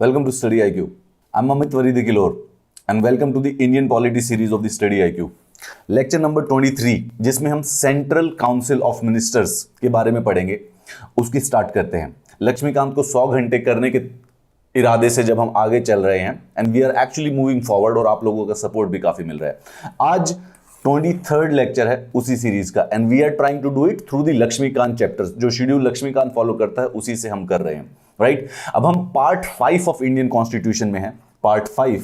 Welcome to Study IQ. I'm Amit Varidikilor and welcome to the Indian Polity series of the Study IQ. Lecture number 23 जिसमें हम central council of ministers के बारे में पढ़ेंगे, उसकी start करते हैं। लक्ष्मीकांत को 100 घंटे करने के इरादे से जब हम आगे चल रहे हैं and we are actually moving forward और आप लोगों का सपोर्ट भी काफी मिल रहा है। आज 23rd लेक्चर है उसी सीरीज का and we are trying to do it through the Laxmikanth chapters. जो शेड्यूल लक्ष्मीकांत फॉलो करता है उसी से हम कर रहे हैं, राइट। अब हम पार्ट 5 ऑफ इंडियन कॉन्स्टिट्यूशन में हैं, पार्ट 5,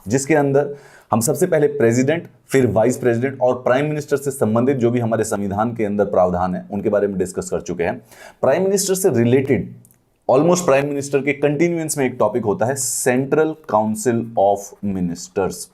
जिसके अंदर हम सबसे पहले प्रेसिडेंट, फिर वाइस प्रेसिडेंट और प्राइम मिनिस्टर से संबंधित जो भी हमारे संविधान के अंदर प्रावधान है उनके बारे में डिस्कस कर चुके हैं। प्राइम मिनिस्टर से रिलेटेड ऑलमोस्ट प्राइम मिनिस्टर के कंटिन्यूएंस में एक टॉपिक होता है सेंट्रल काउंसिल ऑफ मिनिस्टर्स।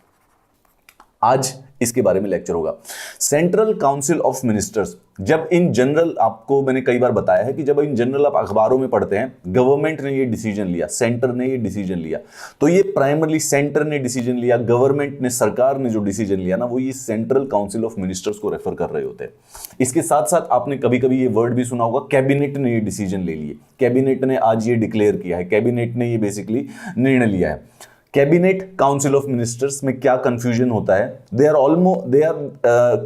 आज इसके बारे में लेक्चर होगा। सेंट्रल काउंसिल ऑफ मिनिस्टर्स, जब इन जनरल, आपको मैंने कई बार बताया है कि जब इन जनरल आप अखबारों में पढ़ते हैं गवर्नमेंट ने ये डिसीजन लिया, सेंटर ने ये डिसीजन लिया, तो ये प्राइमरली सेंटर ने डिसीजन लिया, गवर्नमेंट ने, सरकार ने जो डिसीजन लिया ना, वो ये सेंट्रल काउंसिल ऑफ मिनिस्टर्स को रेफर कर रहे होते हैं। इसके साथ साथ आपने कभी कभी ये वर्ड भी सुना होगा, कैबिनेट ने ये डिसीजन ले लिए, कैबिनेट ने आज ये डिक्लेयर किया है, कैबिनेट ने ये बेसिकली निर्णय लिया है। कैबिनेट काउंसिल ऑफ मिनिस्टर्स में क्या कंफ्यूजन होता है,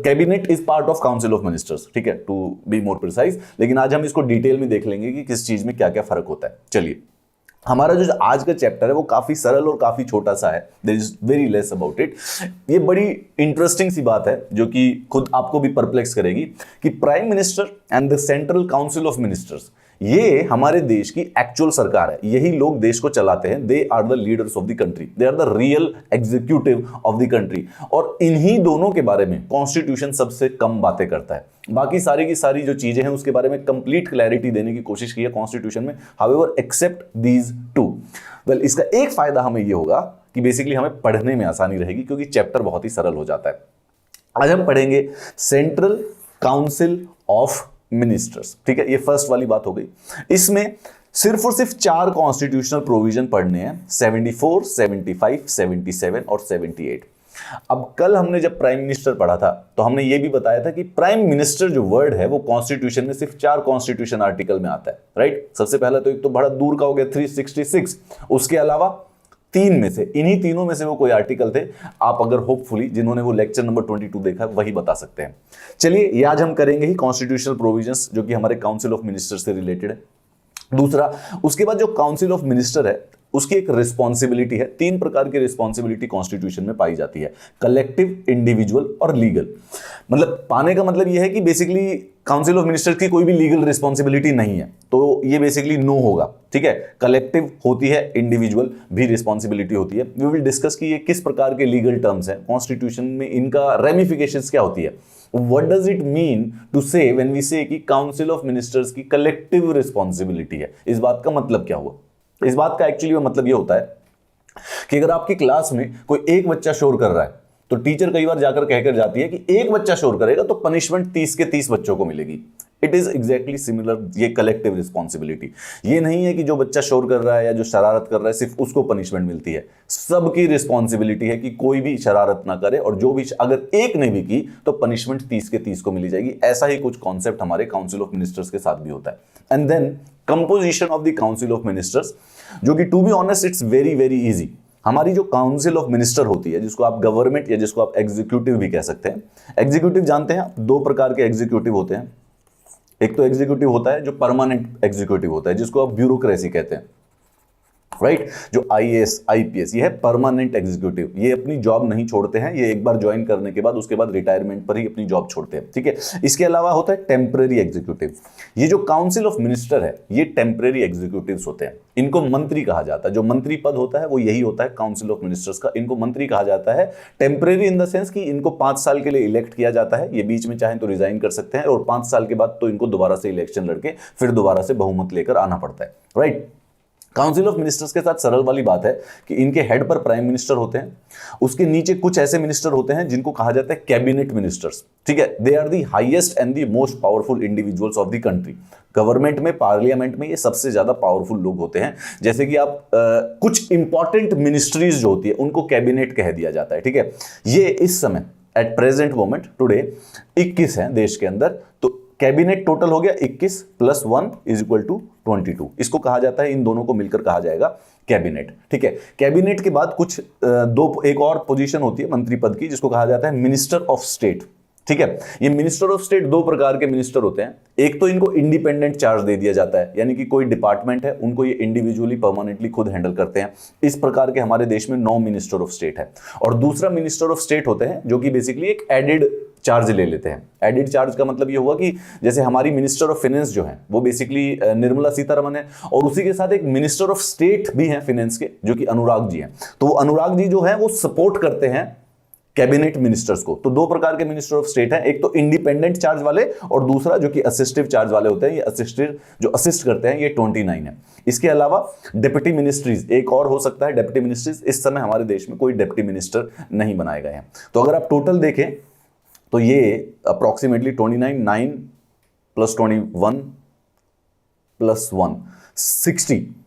cabinet is part of council of ministers, ठीक है, टू बी मोर प्रिसाइज। लेकिन आज हम इसको डिटेल में देख लेंगे कि किस चीज में क्या क्या फर्क होता है। चलिए, हमारा जो आज का चैप्टर है वो काफी सरल और काफी छोटा सा है, there is very less about it. ये बड़ी इंटरेस्टिंग सी बात है जो कि खुद आपको भी परप्लेक्स करेगी कि prime minister and the central council of ministers, ये हमारे देश की एक्चुअल सरकार है, यही लोग देश को चलाते हैं। They are the leaders of the country, they are the real executive of the country. और इन्हीं दोनों के बारे में कॉन्स्टिट्यूशन सबसे कम बातें करता है। बाकी सारी की सारी जो चीजें हैं उसके बारे में कंप्लीट क्लैरिटी देने की कोशिश की है कॉन्स्टिट्यूशन में, however except these two. Well, इसका एक फायदा हमें ये होगा कि बेसिकली हमें पढ़ने में आसानी रहेगी क्योंकि चैप्टर बहुत ही सरल हो जाता है। आज हम पढ़ेंगे सेंट्रल काउंसिल ऑफ मिनिस्टर्स, ठीक है, ये फर्स्ट वाली बात हो गई। इसमें सिर्फ और सिर्फ 4 कॉन्स्टिट्यूशनल प्रोविजन पढ़ने हैं, 74, 75, 77 और 78। अब कल हमने जब प्राइम मिनिस्टर पढ़ा था तो हमने ये भी बताया था कि प्राइम मिनिस्टर जो वर्ड है वो कॉन्स्टिट्यूशन में सिर्फ 4 कॉन्स्टिट्यूशन आर्टिकल में आता है, राइट। सबसे पहला तो एक तो बड़ा दूर का हो गया 366, उसके अलावा 3 में से, इन्हीं तीनों में से वो कोई आर्टिकल थे, आप अगर होपफुली जिन्होंने वो लेक्चर नंबर 22 देखा वही बता सकते हैं। चलिए, ये आज हम करेंगे ही कॉन्स्टिट्यूशनल प्रोविजंस जो कि हमारे काउंसिल ऑफ मिनिस्टर से रिलेटेड है। दूसरा, उसके बाद जो काउंसिल ऑफ मिनिस्टर है उसकी एक रिस्पॉन्सिबिलिटी है। 3 प्रकार की रिस्पॉन्सिबिलिटी कॉन्स्टिट्यूशन में पाई जाती है, कलेक्टिव, इंडिविजुअल और लीगल। मतलब पाने का मतलब यह है कि बेसिकली काउंसिल ऑफ मिनिस्टर्स की कोई भी लीगल रिस्पॉन्सिबिलिटी नहीं है, तो ये बेसिकली नो होगा, ठीक है। कलेक्टिव होती है, इंडिविजुअल भी रिस्पॉन्सिबिलिटी होती है। वी विल डिस्कस कि ये किस प्रकार के लीगल टर्म्स हैं कॉन्स्टिट्यूशन में, इनका रेमिफिकेशंस क्या होती है। What does it mean to say when we say कि काउंसिल ऑफ मिनिस्टर्स की कलेक्टिव रिस्पॉन्सिबिलिटी है, इस बात का मतलब क्या हुआ। इस बात का एक्चुअली मतलब ये होता है कि अगर आपकी क्लास में कोई एक बच्चा शोर कर रहा है तो टीचर कई बार जाकर कहकर जाती है कि एक बच्चा शोर करेगा तो पनिशमेंट 30 के 30 बच्चों को मिलेगी। इट इज एग्जैक्टली सिमिलर, ये कलेक्टिव रिस्पॉन्सिबिलिटी। ये नहीं है कि जो बच्चा शोर कर रहा है या जो शरारत कर रहा है सिर्फ उसको पनिशमेंट मिलती है, सबकी रिस्पॉन्सिबिलिटी है कि कोई भी शरारत ना करे, और जो भी अगर एक ने भी की तो पनिशमेंट 30 के 30 को मिली जाएगी। ऐसा ही कुछ कॉन्सेप्ट हमारे काउंसिल ऑफ मिनिस्टर्स के साथ भी होता है। And then composition of the council of ministers, जो कि to be honest it's very very easy. हमारी जो काउंसिल ऑफ मिनिस्टर होती है, जिसको आप गवर्नमेंट या जिसको आप एग्जीक्यूटिव भी कह सकते हैं। एग्जीक्यूटिव जानते हैं, 2 प्रकार के एग्जीक्यूटिव होते हैं। एक तो एग्जीक्यूटिव होता है जो परमानेंट एग्जीक्यूटिव होता है, जिसको आप ब्यूरोक्रेसी कहते हैं, राइट। जो आईएएस, आईपीएस, ये है परमानेंट एग्जीक्यूटिव। ये अपनी जॉब नहीं छोड़ते हैं, ये एक बार ज्वाइन करने के बाद उसके बाद रिटायरमेंट पर ही अपनी जॉब छोड़ते हैं, ठीक है। इसके अलावा होता है टेम्परेरी एग्जीक्यूटिव। ये जो काउंसिल ऑफ मिनिस्टर है ये टेम्परेरी एग्जीक्यूटिव्स होते हैं, इनको मंत्री कहा जाता है। जो मंत्री पद होता है वो यही होता है काउंसिल ऑफ मिनिस्टर्स का, इनको मंत्री कहा जाता है। टेम्परेरी इन द सेंस कि इनको 5 साल के लिए इलेक्ट किया जाता है, ये बीच में चाहें तो रिजाइन कर सकते हैं, और 5 साल के बाद तो इनको दोबारा से इलेक्शन लड़के फिर दोबारा से बहुमत लेकर आना पड़ता है, राइट। काउंसिल ऑफ मिनिस्टर्स के साथ सरल वाली बात है कि इनके हेड पर प्राइम मिनिस्टर होते हैं, उसके नीचे कुछ ऐसे मिनिस्टर होते हैं जिनको कहा जाता है कैबिनेट मिनिस्टर्स, ठीक है। They are the highest and the most powerful individuals of the country. Government में, पार्लियामेंट में ये सबसे ज्यादा पावरफुल लोग होते हैं। जैसे कि आप कुछ इंपॉर्टेंट मिनिस्ट्रीज जो होती है उनको कैबिनेट कह दिया जाता है, ठीक है। ये इस समय एट प्रेजेंट मोमेंट टुडे 21 है देश के अंदर, तो कैबिनेट टोटल हो गया 21 प्लस 1 इज इक्वल टू 22। इसको कहा जाता है, इन दोनों को मिलकर कहा जाएगा कैबिनेट। ठीक है, कैबिनेट के बाद कुछ एक और पोजीशन होती है मंत्री पद की, जिसको कहा जाता है मिनिस्टर ऑफ स्टेट। ठीक है, ये मिनिस्टर ऑफ स्टेट दो प्रकार के मिनिस्टर होते हैं। एक तो इनको इंडिपेंडेंट चार्ज दे दिया जाता है, यानी कि कोई डिपार्टमेंट है उनको ये इंडिविजुअली परमानेंटली खुद हैंडल करते हैं। इस प्रकार के हमारे देश में 9 मिनिस्टर ऑफ स्टेट है। और दूसरा मिनिस्टर ऑफ स्टेट होते हैं जो कि बेसिकली एक एडेड चार्ज ले लेते हैं। एडिड चार्ज का मतलब ये हुआ कि जैसे हमारी मिनिस्टर ऑफ फाइनेंस जो है वो बेसिकली निर्मला सीतारमण है, और उसी के साथ एक मिनिस्टर ऑफ स्टेट भी है फाइनेंस के, जो कि अनुराग जी हैं। तो वो अनुराग जी जो है वो सपोर्ट करते हैं कैबिनेट मिनिस्टर्स को। तो दो प्रकार के मिनिस्टर ऑफ स्टेट हैं, एक तो इंडिपेंडेंट चार्ज वाले और दूसरा जो कि असिस्टिव चार्ज वाले होते हैं। ये असिस्टिव जो असिस्ट करते हैं ये 29 है। इसके अलावा डिप्टी मिनिस्ट्रीज एक और हो सकता है, डिप्टी मिनिस्ट्रीज। इस समय हमारे देश में कोई डिप्टी मिनिस्टर नहीं बनाए गए हैं। तो अगर आप टोटल देखें तो ये अप्रोक्सीमेटली 29 9 प्लस 21 प्लस 1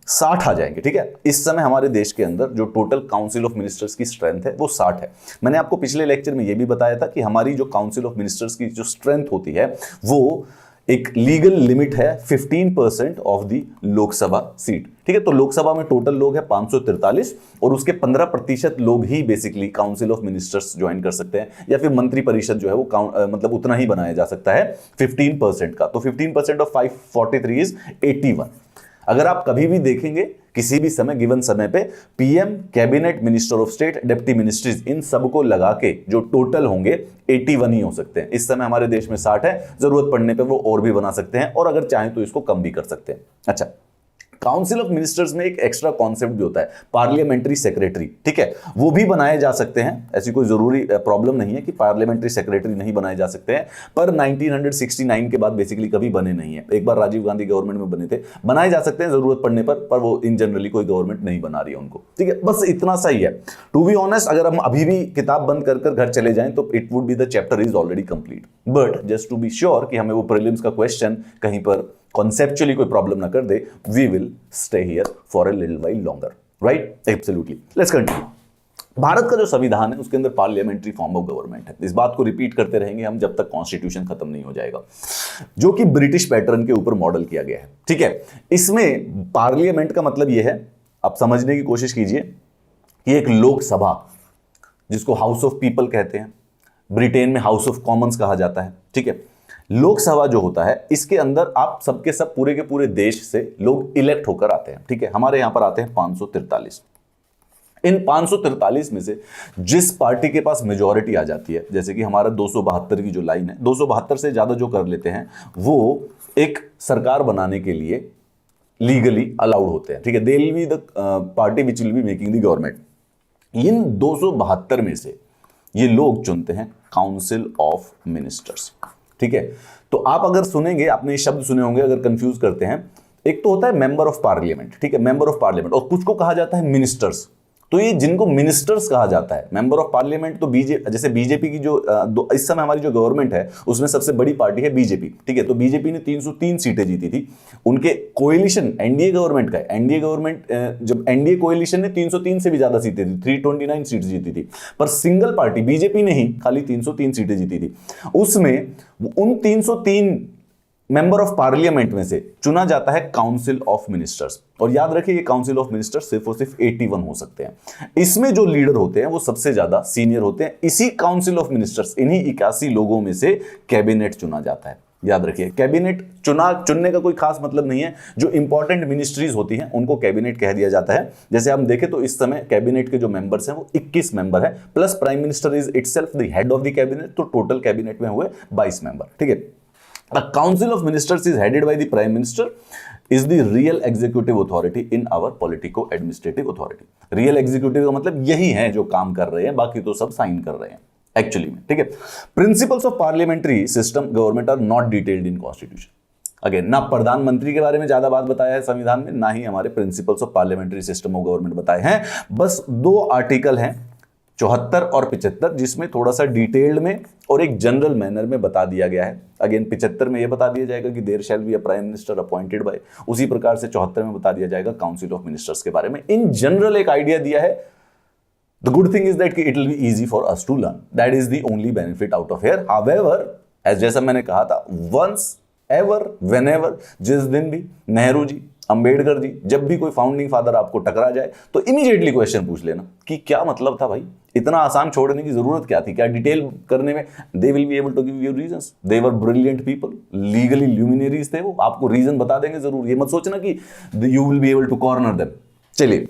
60 आ जाएंगे। ठीक है, इस समय हमारे देश के अंदर जो टोटल काउंसिल ऑफ मिनिस्टर्स की स्ट्रेंथ है वो 60 है। मैंने आपको पिछले लेक्चर में ये भी बताया था कि हमारी जो काउंसिल ऑफ मिनिस्टर्स की जो स्ट्रेंथ होती है वो एक लीगल लिमिट है 15% ऑफ द लोकसभा सीट। ठीक है, तो लोकसभा में टोटल लोग हैं 543 और उसके 15% लोग ही basically council of ministers join कर सकते हैं, या फिर मंत्री परिषद जो है वो मतलब उतना ही बनाया जा सकता है 15% का। तो 15% ऑफ 543 इज 81। अगर आप कभी भी देखेंगे किसी भी समय गिवन समय पे PM, cabinet, minister of state, deputy ministries, इन सबको लगा के जो टोटल होंगे 81 ही हो सकते हैं। इस समय हमारे देश में 60 है, जरूरत पड़ने पे वो और भी बना सकते हैं, और अगर चाहें तो इसको कम भी कर सकते हैं। अच्छा, काउंसिल ऑफ मिनिस्टर्स में एक एक्स्ट्रा कॉन्सेप्ट भी होता है, पार्लियामेंट्री सेक्रेटरी। ठीक है, वो भी बनाए जा सकते हैं, ऐसी कोई जरूरी प्रॉब्लम नहीं है कि पार्लियामेंट्री सेक्रेटरी नहीं बनाए जा सकते हैं, पर 1969 के बाद बेसिकली कभी बने नहीं है। एक बार राजीव गांधी गवर्नमेंट में बने थे, बनाए जा सकते हैं जरूरत पड़ने पर वो इन जनरली कोई गवर्नमेंट नहीं बना रही है उनको। ठीक है, बस इतना सही है। टू बी ऑनेस्ट, अगर हम अभी भी किताब बंद कर घर चले जाएं तो it would be the chapter is already complete, but just to be sure कि हमें वो प्रीलिम्स का क्वेश्चन कहीं पर conceptually कोई प्रॉब्लम ना कर दे, we will stay here for a little while longer, right? Absolutely. Let's continue. Bharat का जो संविधान है उसके अंदर पार्लियामेंट्री फॉर्म ऑफ गवर्नमेंट है। इस बात को रिपीट करते रहेंगे हम जब तक कॉन्स्टिट्यूशन खत्म नहीं हो जाएगा, जो कि ब्रिटिश पैटर्न के ऊपर मॉडल किया गया है। ठीक है, इसमें पार्लियामेंट का मतलब यह है, आप समझने की कोशिश कीजिए कि एक लोकसभा जिसको हाउस ऑफ पीपल कहते हैं, ब्रिटेन में हाउस ऑफ कॉमन्स कहा जाता है। ठीक है, लोकसभा जो होता है इसके अंदर आप सबके सब पूरे के पूरे देश से लोग इलेक्ट होकर आते हैं। ठीक है, हमारे यहां पर आते हैं 543। इन 543 में से जिस पार्टी के पास मेजॉरिटी आ जाती है, जैसे कि हमारा 272 की जो लाइन है, 272 से ज्यादा जो कर लेते हैं वो एक सरकार बनाने के लिए लीगली अलाउड होते हैं। ठीक है, they will be the party which will be making the government. इन 272 में से ये लोग चुनते हैं काउंसिल ऑफ मिनिस्टर्स। ठीक है, तो आप अगर सुनेंगे, आपने ये शब्द सुने होंगे अगर कंफ्यूज करते हैं, एक तो होता है मेंबर ऑफ पार्लियामेंट। ठीक है, मेंबर ऑफ पार्लियामेंट, और कुछ को कहा जाता है मिनिस्टर्स। तो ये जिनको मिनिस्टर्स कहा जाता है, मेंबर ऑफ पार्लियामेंट, तो जैसे बीजेपी की जो इस समय हमारी जो गवर्नमेंट है उसमें सबसे बड़ी पार्टी है बीजेपी। ठीक है, तो बीजेपी ने 303 सीटें जीती थी। उनके कोएलिशन एनडीए गवर्नमेंट का है, एनडीए गवर्नमेंट जब एनडीए कोएलिशन ने 303 से भी ज्यादा सीटें थी, 329 सीट जीती थी, पर सिंगल पार्टी बीजेपी ने ही खाली 303 सीटें जीती थी। उसमें उन 303 मेंबर ऑफ पार्लियामेंट में से चुना जाता है काउंसिल ऑफ मिनिस्टर्स। और याद रखिए ये काउंसिल ऑफ मिनिस्टर्स सिर्फ और सिर्फ 81 हो सकते हैं। इसमें जो लीडर होते हैं वो सबसे ज्यादा सीनियर होते हैं। इसी काउंसिल ऑफ मिनिस्टर्स, इन्हीं 81 लोगों में से कैबिनेट चुना जाता है। याद रखिए, कैबिनेट चुनने का कोई खास मतलब नहीं है। जो इंपॉर्टेंट मिनिस्ट्रीज होती हैं उनको कैबिनेट कह दिया जाता है। जैसे हम देखें तो इस समय कैबिनेट के जो मेंबर्स हैं वो 21 मेंबर है, plus prime minister is itself the head of the cabinet, तो टोटल कैबिनेट में हुए 22 मेंबर। ठीक है, The Council of Ministers is headed by the Prime Minister, is the real executive authority in our politico-administrative authority. Real executive का मतलब यही है जो काम कर रहे हैं, बाकी तो सब साइन कर रहे हैं एक्चुअली में। ठीक है, principles of parliamentary system government are not detailed in constitution. Again, ना प्रधानमंत्री के बारे में ज्यादा बात बताया है संविधान में, ना ही हमारे principles of parliamentary system of government बताए हैं। बस 2 आर्टिकल हैं 74 और 75, जिसमें थोड़ा सा डिटेल्ड में और एक जनरल मैनर में बता दिया गया है। अगेन 75 में यह बता दिया जाएगा कि there shall be a prime minister appointed by, उसी प्रकार से 74 में बता दिया जाएगा काउंसिल ऑफ मिनिस्टर्स के बारे में। इन जनरल एक आइडिया दिया है। The good thing is that it will be easy for us to learn, that is the only benefit out of here. However, जैसा मैंने कहा था, वंस एवर व्हेनेवर, जिस दिन भी नेहरू जी, अंबेडकर जी, जब भी कोई फाउंडिंग फादर आपको टकरा जाए तो इमीडिएटली क्वेश्चन पूछ लेना कि क्या मतलब था भाई, इतना आसान छोड़ने की जरूरत क्या थी, क्या डिटेल करने में। They will be able to give you reasons, they were brilliant people, legally luminaries थे वो, आपको रीजन बता देंगे जरूर, ये मत सोचना कि you will be able to corner them. चलिए,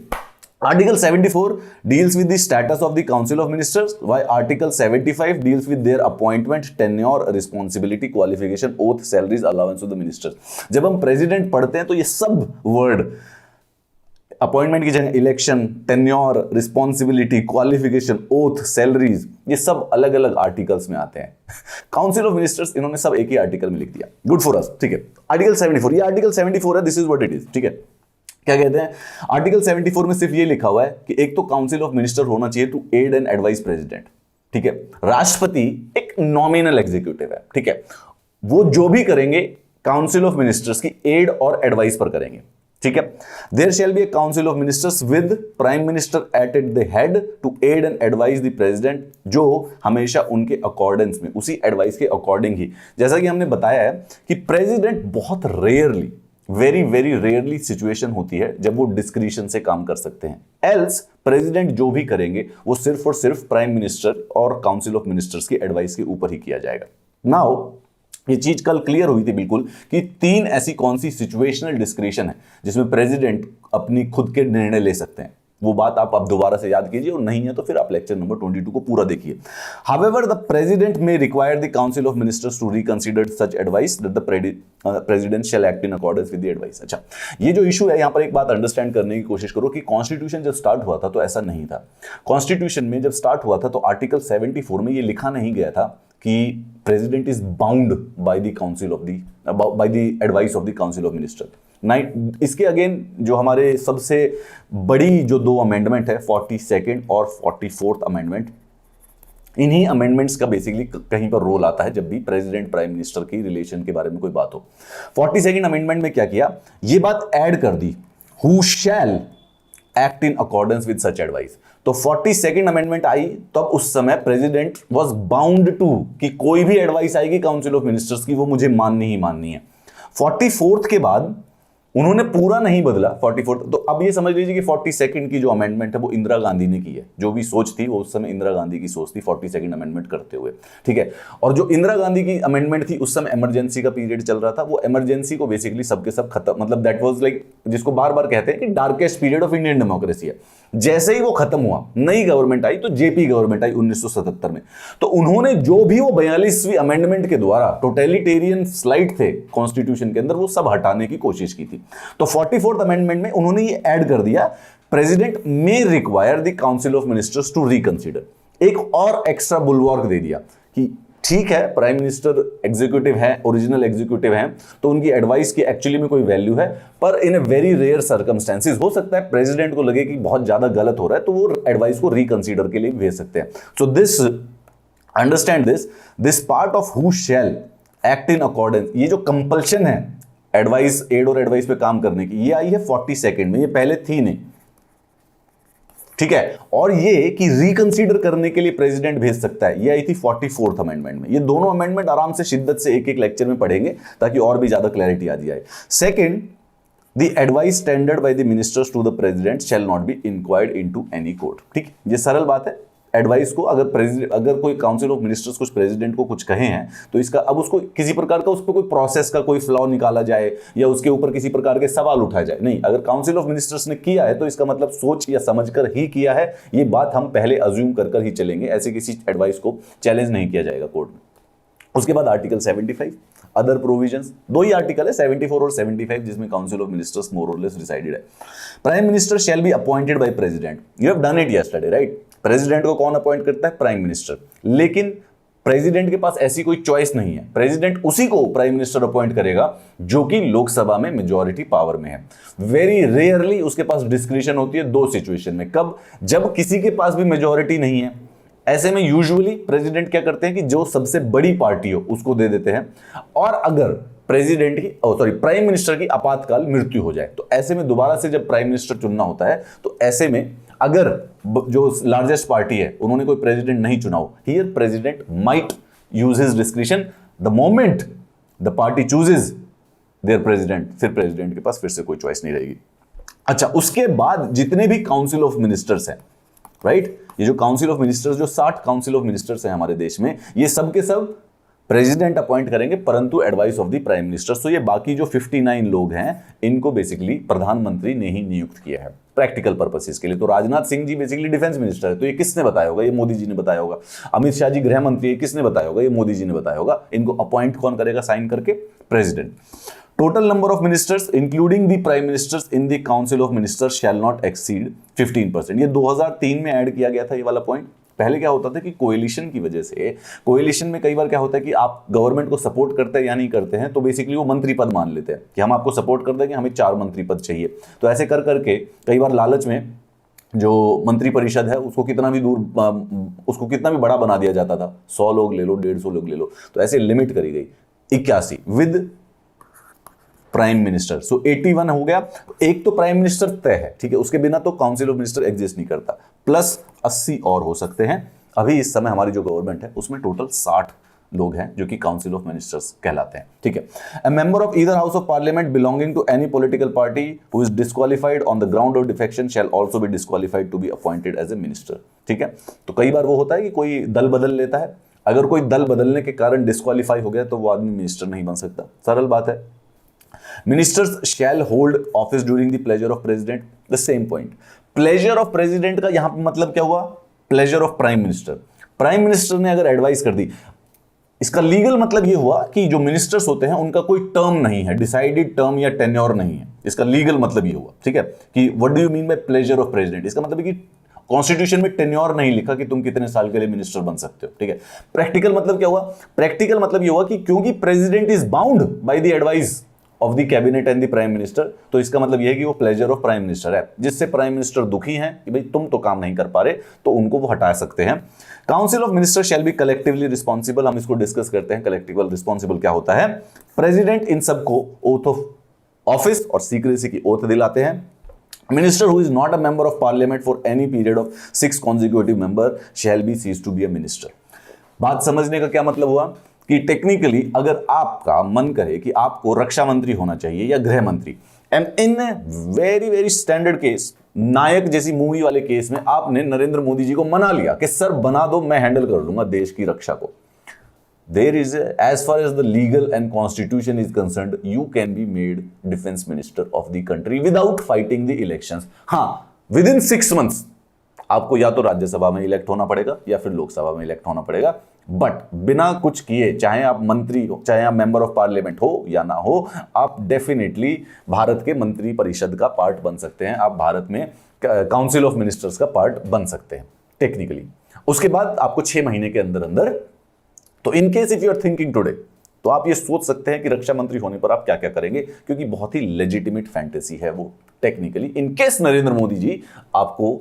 Article 74 deals with the status of the Council of Ministers, while Article 75 deals with their appointment, tenure, responsibility, qualification, oath, salaries, allowance of the ministers. जब हम president पढ़ते हैं तो ये सब word, appointment की जगह election, tenure, responsibility, qualification, oath, salaries, ये सब अलग अलग आर्टिकल्स में आते हैं। काउंसिल ऑफ मिनिस्टर्स इन्होंने सब एक ही आर्टिकल में लिख दिया, गुड फॉर अस, ठीक है। आर्टिकल 74, ये आर्टिकल 74 है, this is what it is, ठीक है। क्या कहते हैं आर्टिकल 74 में? सिर्फ ये लिखा हुआ है कि एक तो काउंसिल ऑफ मिनिस्टर होना चाहिए to aid and advise president, ठीक है। राष्ट्रपति एक नॉमिनल एग्जीक्यूटिव है, ठीक है, वो जो भी करेंगे काउंसिल ऑफ मिनिस्टर्स की एड और एडवाइस पर करेंगे, ठीक है। There shall be a council of ministers with prime minister at the head to aid and advise the president, जो हमेशा उनके अकॉर्डेंस में, उसी एडवाइस के अकॉर्डिंग ही, जैसा कि हमने बताया है कि प्रेसिडेंट बहुत rarely, very very rarely situation होती है जब वो डिस्क्रिशन से काम कर सकते हैं। एल्स प्रेसिडेंट जो भी करेंगे वो सिर्फ और सिर्फ प्राइम मिनिस्टर और काउंसिल ऑफ मिनिस्टर्स की एडवाइस के ऊपर ही किया जाएगा। नाउ ये चीज कल क्लियर हुई थी बिल्कुल कि 3 ऐसी कौन सी सिचुएशनल डिस्क्रिशन है जिसमें प्रेसिडेंट अपनी खुद के निर्णय ले सकते हैं। वो बात आप दोबारा से याद कीजिए, और नहीं है तो फिर आप लेक्चर नंबर 22 को पूरा देखिए। However the president may require the council of ministers to reconsider such advice that the president shall act in accordance with the advice. अच्छा, ये जो इशू है, यहां पर एक बात अंडरस्टैंड करने की कोशिश करो कि कॉन्स्टिट्यूशन जब स्टार्ट हुआ था तो ऐसा नहीं था। कॉन्स्टिट्यूशन में जब स्टार्ट हुआ था तो आर्टिकल 74 में ये लिखा नहीं गया था कि president is bound by the council of the by the advice of the council of minister. इसके अगेन जो हमारे सबसे बड़ी जो 2 अमेंडमेंट है, 42nd और 44th अमेंडमेंट, इन्हीं अमेंडमेंट्स का बेसिकली कहीं पर रोल आता है जब भी प्रेसिडेंट प्राइम मिनिस्टर की रिलेशन के बारे में कोई बात हो। 42nd अमेंडमेंट में क्या किया, ये बात ऐड कर दी, who shall act in accordance with such advice. तो 42nd अमेंडमेंट आई तब उस समय प्रेसिडेंट वाज बाउंड टू कि कोई भी एडवाइस आएगी काउंसिल ऑफ मिनिस्टर्स की वो मुझे माननी ही माननी है। 44th के बाद उन्होंने पूरा नहीं बदला 44th। तो अब ये समझ लीजिए कि 42nd की जो अमेंडमेंट है वो इंदिरा गांधी ने की है। जो भी सोच थी वो उस समय इंदिरा गांधी की सोच थी 42nd अमेंडमेंट करते हुए, ठीक है। और जो इंदिरा गांधी की अमेंडमेंट थी उस समय इमरजेंसी का पीरियड चल रहा था, वो इमरजेंसी को बेसिकली सबके सब खत्म, मतलब दैट वाज लाइक, जिसको बार बार कहते हैं कि darkest period of Indian democracy है। जैसे ही वो खत्म हुआ, नई गवर्नमेंट आई, तो जेपी गवर्नमेंट आई 1977 में, तो उन्होंने जो भी वो 42वीं अमेंडमेंट के द्वारा टोटलिटेरियन स्लाइड थे कॉन्स्टिट्यूशन के अंदर, वो सब हटाने की कोशिश की थी। तो 44th अमेंडमेंट में उन्होंने ये ऐड कर दिया, president may require the council of ministers to reconsider. एक और एक्स्ट्रा बुलवार्क दे दिया कि ठीक है, प्राइम मिनिस्टर एग्जीक्यूटिव है, ओरिजिनल एग्जीक्यूटिव है, तो उनकी एडवाइस की एक्चुअली में कोई वैल्यू है, पर इन ए वेरी रेयर सर्कमस्टेंसेस हो सकता है प्रेसिडेंट को लगे कि बहुत ज्यादा गलत हो रहा है, तो वो एडवाइस को रिकंसीडर के लिए भेज सकते हैं। So this, understand this part of who shall act in accordance, ये जो कंपल्शन है एडवाइस, एड और एडवाइस पे काम करने की, ये आई है 42nd में, ये पहले थी नहीं, ठीक है। और ये कि रिकंसीडर करने के लिए प्रेसिडेंट भेज सकता है, ये आई थी 44th अमेंडमेंट में। ये दोनों अमेंडमेंट आराम से शिद्दत से एक एक लेक्चर में पढ़ेंगे ताकि और भी ज्यादा क्लैरिटी आ जाए। Second, the advice tendered by the ministers to the president shall not be inquired into any court. ठीक, ये सरल बात है। एडवाइस को अगर कोई काउंसिल ऑफ मिनिस्टर्स कुछ प्रेसिडेंट को कुछ कहे हैं तो इसका अब उसको किसी प्रकार का उस पर कोई प्रोसेस का कोई फ्लॉ निकाला जाए या उसके ऊपर किसी प्रकार के सवाल उठाए जाए, नहीं। अगर काउंसिल ऑफ मिनिस्टर्स ने किया है तो इसका मतलब सोच या समझकर ही किया है, ये बात हम पहले अज्यूम कर ही चलेंगे। ऐसे किसी एडवाइस को चैलेंज नहीं किया जाएगा कोर्ट में। उसके बाद आर्टिकल 75 अदर प्रोविजंस, 2 ही आर्टिकल है 74 और 75 जिसमें काउंसिल ऑफ मिनिस्टर्स मोर और लेस डिसाइडेड है। Prime minister shall be appointed by president, you have done it yesterday, right. President को कौन अपॉइंट करता है? Prime minister. लेकिन प्रेसिडेंट के पास ऐसी कोई चॉइस नहीं है, प्रेसिडेंट उसी को प्राइम मिनिस्टर अपॉइंट करेगा जो कि लोकसभा में मेजॉरिटी पावर में है। वेरी रेयरली उसके पास डिस्क्रिशन होती है 2 सिचुएशन में, कब? जब किसी के पास भी मेजॉरिटी नहीं है, ऐसे में यूजुअली प्रेसिडेंट क्या करते हैं कि जो सबसे बड़ी पार्टी हो उसको दे देते हैं, और अगर प्रेसिडेंट की प्राइम मिनिस्टर की आपातकाल मृत्यु हो जाए तो ऐसे में दोबारा से जब प्राइम मिनिस्टर चुनना होता है तो ऐसे में अगर जो लार्जेस्ट पार्टी है उन्होंने कोई प्रेसिडेंट नहीं चुना हो, here president might use his discretion the moment the party chooses their president, फिर प्रेसिडेंट के पास फिर से कोई चॉइस नहीं रहेगी। अच्छा, उसके बाद जितने भी काउंसिल ऑफ मिनिस्टर्स हैं, राइट, ये जो काउंसिल ऑफ मिनिस्टर्स, जो 60 काउंसिल ऑफ मिनिस्टर्स हैं हमारे देश में, ये सब के सब प्रेसिडेंट अपॉइंट करेंगे परंतु advice of the prime minister. तो ये बाकी जो 59 लोग हैं इनको बेसिकली प्रधानमंत्री ने ही नियुक्त किया है प्रैक्टिकल पर्पसेस के लिए। तो राजनाथ सिंह जी बेसिकली डिफेंस मिनिस्टर है, तो ये किसने बताया होगा? ये मोदी जी ने बताया होगा। अमित शाह जी गृह मंत्री है, किसने बताया होगा? ये मोदी जी ने बताया होगा। इनको अपॉइंट कौन करेगा साइन करके? President. Total number of ministers including the prime ministers in the council of ministers shall not exceed 15%। ये 2003 में ऐड किया गया था ये वाला पॉइंट। पहले क्या होता था कि कोएलिशन की वजह से, कोएलिशन में कई बार क्या होता है कि आप गवर्नमेंट को सपोर्ट करते हैं या नहीं करते हैं, तो बेसिकली वो मंत्री पद मान लेते हैं कि हम आपको सपोर्ट कर देंगे, हमें 4 मंत्री पद चाहिए। तो ऐसे कर करके कई बार लालच में जो मंत्री परिषद है उसको कितना भी बड़ा बना दिया जाता था। 100 लोग ले लो, 150 लोग ले लो, तो ऐसे लिमिट करी गई 81 विद प्राइम मिनिस्टर। सो 81 हो गया। एक तो प्राइम मिनिस्टर तय है, ठीक है, उसके बिना तो काउंसिल ऑफ मिनिस्टर एग्जिस्ट नहीं करता, प्लस 80 और हो सकते हैं। अभी इस समय हमारी जो गवर्नमेंट है उसमें टोटल 60 लोग हैं जो कि काउंसिल ऑफ मिनिस्टर्स कहलाते हैं, ठीक है। A member of either house of parliament belonging to any political party who is disqualified on the ground of defection shall also be disqualified to be appointed as a minister, ठीक है। तो कई बार वो होता है कि कोई दल बदल लेता है, अगर कोई दल बदलने के कारण डिस्क्वालीफाई हो गया तो वो आदमी मिनिस्टर नहीं बन सकता, सरल बात है। Ministers shall hold office during the pleasure of president, the same point. Pleasure of president का यहां पर मतलब क्या हुआ? Pleasure of prime minister. Prime minister ने अगर एडवाइस कर दी, इसका लीगल मतलब यह हुआ कि जो मिनिस्टर्स होते हैं उनका कोई टर्म नहीं है, डिसाइडेड टर्म या टेन्योर नहीं है। इसका लीगल मतलब यह हुआ, ठीक है, कि what do you mean by pleasure of president? इसका मतलब है कि कॉन्स्टिट्यूशन में टेन्योर नहीं लिखा कि तुम कितने साल के लिए मिनिस्टर बन सकते हो, ठीक है। प्रैक्टिकल मतलब क्या हुआ? प्रैक्टिकल मतलब यह हुआ कि क्योंकि president is bound by the advice of the cabinet and the prime minister, तो इसका मतलब यह है कि वो प्लेजर ऑफ प्राइम मिनिस्टर है, जिससे प्राइम मिनिस्टर दुखी हैं कि भाई तुम तो काम नहीं कर पा रहे, तो उनको वो हटा सकते हैं। Council of minister shall be collectively responsible. हम इसको डिस्कस करते हैं, कलेक्टिवल रिस्पॉन्सिबल क्या होता है। प्रेसिडेंट इन सबको ओथ ऑफ ऑफिस और सीक्रेसी की ओथ दिलाते हैं। Minister who is not a member of parliament for any period of 6 consecutive member shall be cease to be a minister. बात समझने का क्या मतलब हुआ कि टेक्निकली अगर आपका मन करे कि आपको रक्षा मंत्री होना चाहिए या गृह मंत्री, and in very very standard case, Nayak जैसी मूवी वाले केस में आपने नरेंद्र मोदी जी को मना लिया कि सर बना दो, मैं हैंडल कर लूंगा देश की रक्षा को, there is as far as the legal and constitution is concerned, you can be made defence minister of the country without fighting the elections. हाँ, विद इन 6 months आपको या तो राज्यसभा में इलेक्ट होना पड़ेगा या फिर लोकसभा में इलेक्ट होना पड़ेगा, बट बिना कुछ किए, चाहे आप मंत्री हो, चाहे आप मेंबर ऑफ पार्लियामेंट हो या ना हो, आप डेफिनेटली भारत के मंत्री परिषद का पार्ट बन सकते हैं, आप भारत में काउंसिल ऑफ मिनिस्टर्स का पार्ट बन सकते हैं टेक्निकली। उसके बाद आपको 6 महीने के अंदर अंदर, तो in case if you are thinking today, तो आप ये सोच सकते हैं कि रक्षा मंत्री होने पर आप क्या क्या करेंगे, क्योंकि बहुत ही लेजिटिमेट फैंटेसी है वो technically. In case Narendra Modi ji आपको,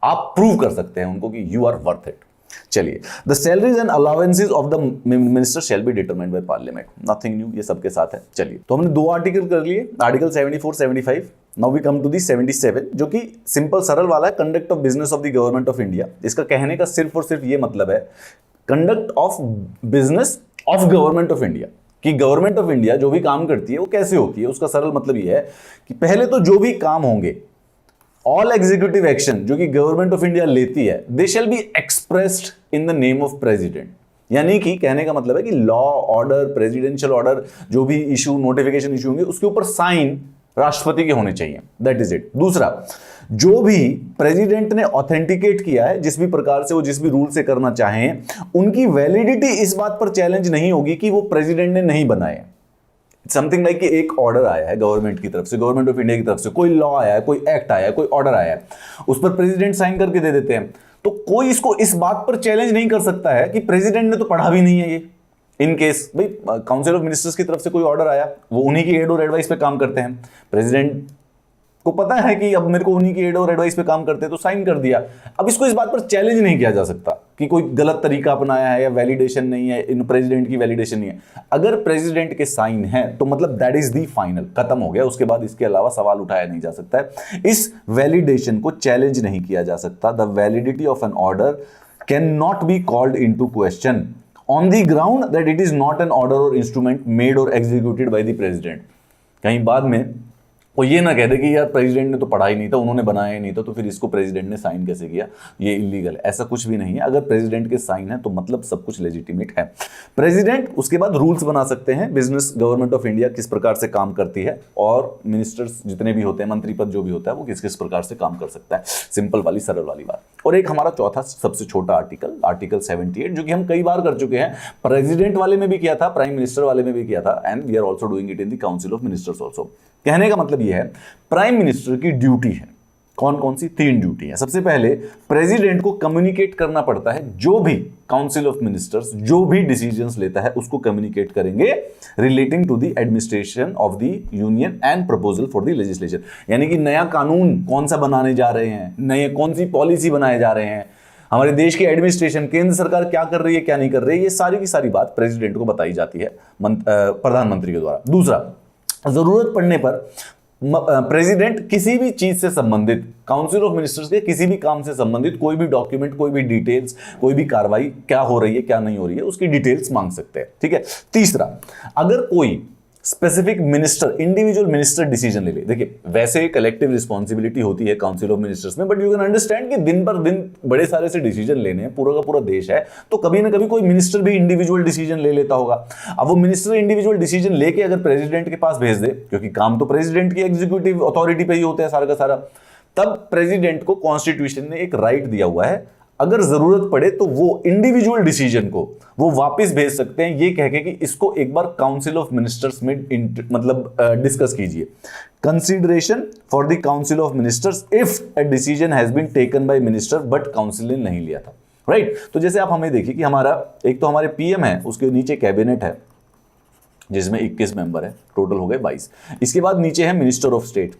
आप प्रूव कर सकते हैं उनको कि यू आर वर्थ इट। चलिए, the salaries and allowances of the minister shall be determined by parliament, nothing new, ये सबके साथ है। चलिए, तो हमने 2 आर्टिकल कर लिए, article 74, 75। Now we come to the 77, जो कि सिंपल सरल वाला है, conduct of business of the government of India. इसका कहने का सिर्फ और सिर्फ ये मतलब है, conduct of business of government of India, कि गवर्नमेंट ऑफ इंडिया जो भी काम करती है वो कैसे होती है। उसका सरल मतलब ये है कि पहले तो जो भी काम होंगे, ऑल एग्जीक्यूटिव एक्शन जो कि गवर्नमेंट ऑफ इंडिया लेती है, they shall be expressed in the name of president. यानी कि कहने का मतलब है कि लॉ, ऑर्डर, प्रेसिडेंशियल ऑर्डर, जो भी इशू, नोटिफिकेशन इशू होंगे, उसके ऊपर साइन राष्ट्रपति के होने चाहिए, दैट इज इट। दूसरा, जो भी प्रेसिडेंट ने ऑथेंटिकेट किया है, जिस भी प्रकार से वो जिस भी रूल से करना चाहें, उनकी वैलिडिटी इस बात पर चैलेंज नहीं होगी कि वो प्रेसिडेंट ने नहीं बनाए। समथिंग लाइक कि एक ऑर्डर आया है गवर्नमेंट की तरफ से, गवर्नमेंट ऑफ इंडिया की तरफ से, कोई लॉ आया है, कोई एक्ट आया है, कोई ऑर्डर आया है, उस पर प्रेसिडेंट साइन करके दे देते हैं, तो कोई इसको इस बात पर चैलेंज नहीं कर सकता है कि प्रेसिडेंट ने तो पढ़ा भी नहीं है ये। इन केस भाई काउंसिल ऑफ मिनिस्टर्स की तरफ से कोई ऑर्डर आया, वो उन्हीं की एड और एडवाइस पे काम करते हैं, प्रेसिडेंट को पता है कि अब मेरे को उन्हीं की एड और एडवाइस पे काम करते हैं, तो साइन कर दिया। अब इसको इस बात पर चैलेंज नहीं किया जा सकता कि कोई गलत तरीका अपनाया है या वैलिडेशन नहीं है, इन प्रेसिडेंट की वैलिडेशन नहीं है। अगर प्रेसिडेंट के साइन है तो मतलब दैट इज दी फाइनल, खत्म हो गया, उसके बाद इसके अलावा सवाल उठाया नहीं जा सकता है। इस वैलिडेशन को चैलेंज नहीं किया जा सकता। The validity of an order cannot be called into question on the ground that it is not an order और इंस्ट्रूमेंट मेड और एग्जीक्यूटेड बाय द प्रेसिडेंट। कहीं बाद में वो ये ना कह दे कि यार प्रेसिडेंट ने तो पढ़ा ही नहीं था, उन्होंने बनाया ही नहीं था, तो फिर इसको प्रेसिडेंट ने साइन कैसे किया, ये इलीगल है। ऐसा कुछ भी नहीं है। अगर प्रेसिडेंट के साइन है तो मतलब सब कुछ लेजिटिमेट है। प्रेसिडेंट उसके बाद रूल्स बना सकते हैं, बिजनेस गवर्नमेंट ऑफ इंडिया किस प्रकार से काम करती है, और मिनिस्टर्स जितने भी होते हैं, मंत्री पद जो भी होता है वो किस किस प्रकार से काम कर सकता है। सिंपल वाली सरल वाली बात। और एक हमारा चौथा सबसे छोटा आर्टिकल 78, जो कि हम कई बार कर चुके हैं। प्रेसिडेंट वाले में भी किया था, प्राइम मिनिस्टर वाले में भी किया था, and we are also doing it in the council of ministers also. कहने का मतलब यह है, प्राइम मिनिस्टर की ड्यूटी है, कौन कौन सी? 3 ड्यूटी है। सबसे पहले प्रेसिडेंट को कम्युनिकेट करना पड़ता है, जो भी काउंसिल ऑफ मिनिस्टर्स जो भी डिसीजंस लेता है उसको कम्युनिकेट करेंगे relating to the administration of the union and proposal for the legislation. यानी कि नया कानून कौन सा बनाने जा रहे हैं, नए कौन सी पॉलिसी बनाए जा रहे हैं, हमारे देश की एडमिनिस्ट्रेशन, केंद्र सरकार क्या कर रही है क्या नहीं कर रही है, ये सारी की सारी बात प्रेसिडेंट को बताई जाती है प्रधानमंत्री के द्वारा। दूसरा, जरूरत पड़ने पर प्रेसिडेंट किसी भी चीज से संबंधित, काउंसिल ऑफ मिनिस्टर्स के किसी भी काम से संबंधित कोई भी डॉक्यूमेंट, कोई भी डिटेल्स, कोई भी कार्रवाई क्या हो रही है क्या नहीं हो रही है उसकी डिटेल्स मांग सकते हैं। ठीक है। तीसरा, अगर कोई specific minister, individual minister decision ले ले, देखिए वैसे कलेक्टिव रिस्पॉन्सिबिलिटी होती है काउंसिल ऑफ मिनिस्टर्स में, बट यू कैन अंडरस्टैंड कि दिन पर दिन बड़े सारे से डिसीजन लेने हैं, पूरा का पूरा देश है, तो कभी ना कभी कोई मिनिस्टर भी इंडिविजुअल डिसीजन ले लेता होगा। अब वो मिनिस्टर इंडिविजुअल डिसीजन लेके अगर प्रेसिडेंट के पास भेज दे, क्योंकि काम तो प्रेसिडेंट की एग्जीक्यूटिव अथॉरिटी पे ही होता है सारा का सारा, तब प्रेसिडेंट को कॉन्स्टिट्यूशन ने एक राइट दिया हुआ है, अगर जरूरत पड़े तो वो इंडिविजुअल डिसीजन को वो वापस भेज सकते हैं, ये कह के कि इसको एक बार काउंसिल ऑफ मिनिस्टर्स में मतलब डिस्कस कीजिए। Consideration for the council of ministers if a decision has been taken by minister but council ने नहीं लिया था। राइट। तो जैसे आप हमें देखिए कि हमारा एक तो हमारे पीएम है, उसके नीचे कैबिनेट है जिसमें 21 मेंबर है, टोटल हो गए 22। इसके बाद नीचे है मिनिस्टर ऑफ स्टेट,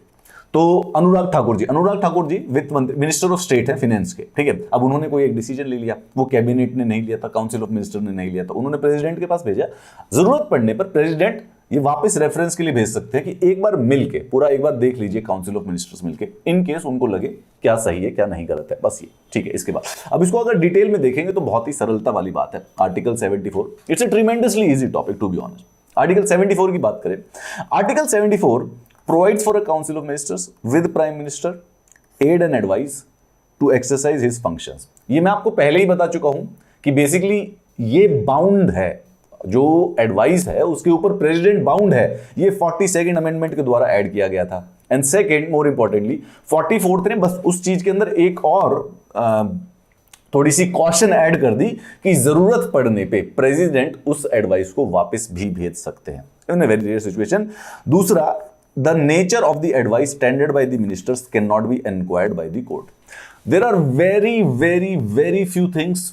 तो अनुराग ठाकुर जी वित्त मंत्री, मिनिस्टर ऑफ स्टेट है फिनेंस के। ठीक है। अब उन्होंने कोई एक डिसीजन ले लिया, वो कैबिनेट ने नहीं लिया था, काउंसिल ऑफ मिनिस्टर ने नहीं लिया था, उन्होंने प्रेसिडेंट के पास भेजा। जरूरत पड़ने पर प्रेसिडेंट ये वापस रेफरेंस के लिए भेज सकते हैं कि एक बार मिलके पूरा एक बार देख लीजिए काउंसिल ऑफ मिनिस्टर्स मिलके, इन केस उनको लगे क्या सही है क्या नहीं गलत है, बस ये। ठीक है। इसके बाद अब इसको अगर डिटेल में देखेंगे तो बहुत ही सरलता वाली बात है। Article 74, it's a tremendously easy topic to be honest. Article 74 की बात करें, article 74 provides for a council of ministers with prime minister aid and advice to exercise his functions। ये मैं आपको पहले ही बता चुका हूं कि बेसिकली ये बाउंड है, जो एडवाइस है उसके ऊपर प्रेसिडेंट बाउंड है। ये 42nd अमेंडमेंट के द्वारा ऐड किया गया था। And second, more importantly 44th ने बस उस चीज के अंदर एक और थोड़ी सी कॉशन ऐड कर दी कि जरूरत पड़ने पे प्रेसिडेंट उस एडवाइस को वापस भी भेज सकते हैं इन अ वेरी रेयर सिचुएशन। दूसरा, the nature of the advice tendered by the ministers cannot be inquired by the court। There are very few things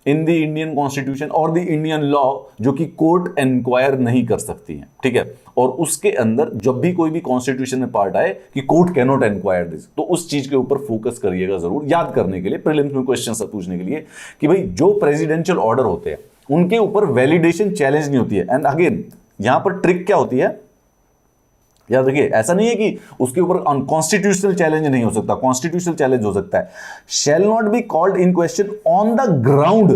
in the Indian constitution और the Indian law जो कि court inquire नहीं कर सकती है। ठीक है। और उसके अंदर जब भी कोई भी कॉन्स्टिट्यूशन में पार्ट आए कि कोर्ट कैनॉट इंक्वायर दिस, तो उस चीज के ऊपर फोकस करिएगा जरूर, याद करने के लिए, प्रीलिम्स में क्वेश्चन सब पूछने के लिए कि भाई जो प्रेसिडेंशियल ऑर्डर होते हैं उनके ऊपर वैलिडेशन चैलेंज नहीं होती है। एंड अगेन यहां पर ट्रिक क्या होती है, याद रखिए, ऐसा नहीं है कि उसके ऊपर अनकॉन्स्टिट्यूशनल चैलेंज नहीं हो सकता, कॉन्स्टिट्यूशनल चैलेंज हो सकता है। शैल not be called in question on the ground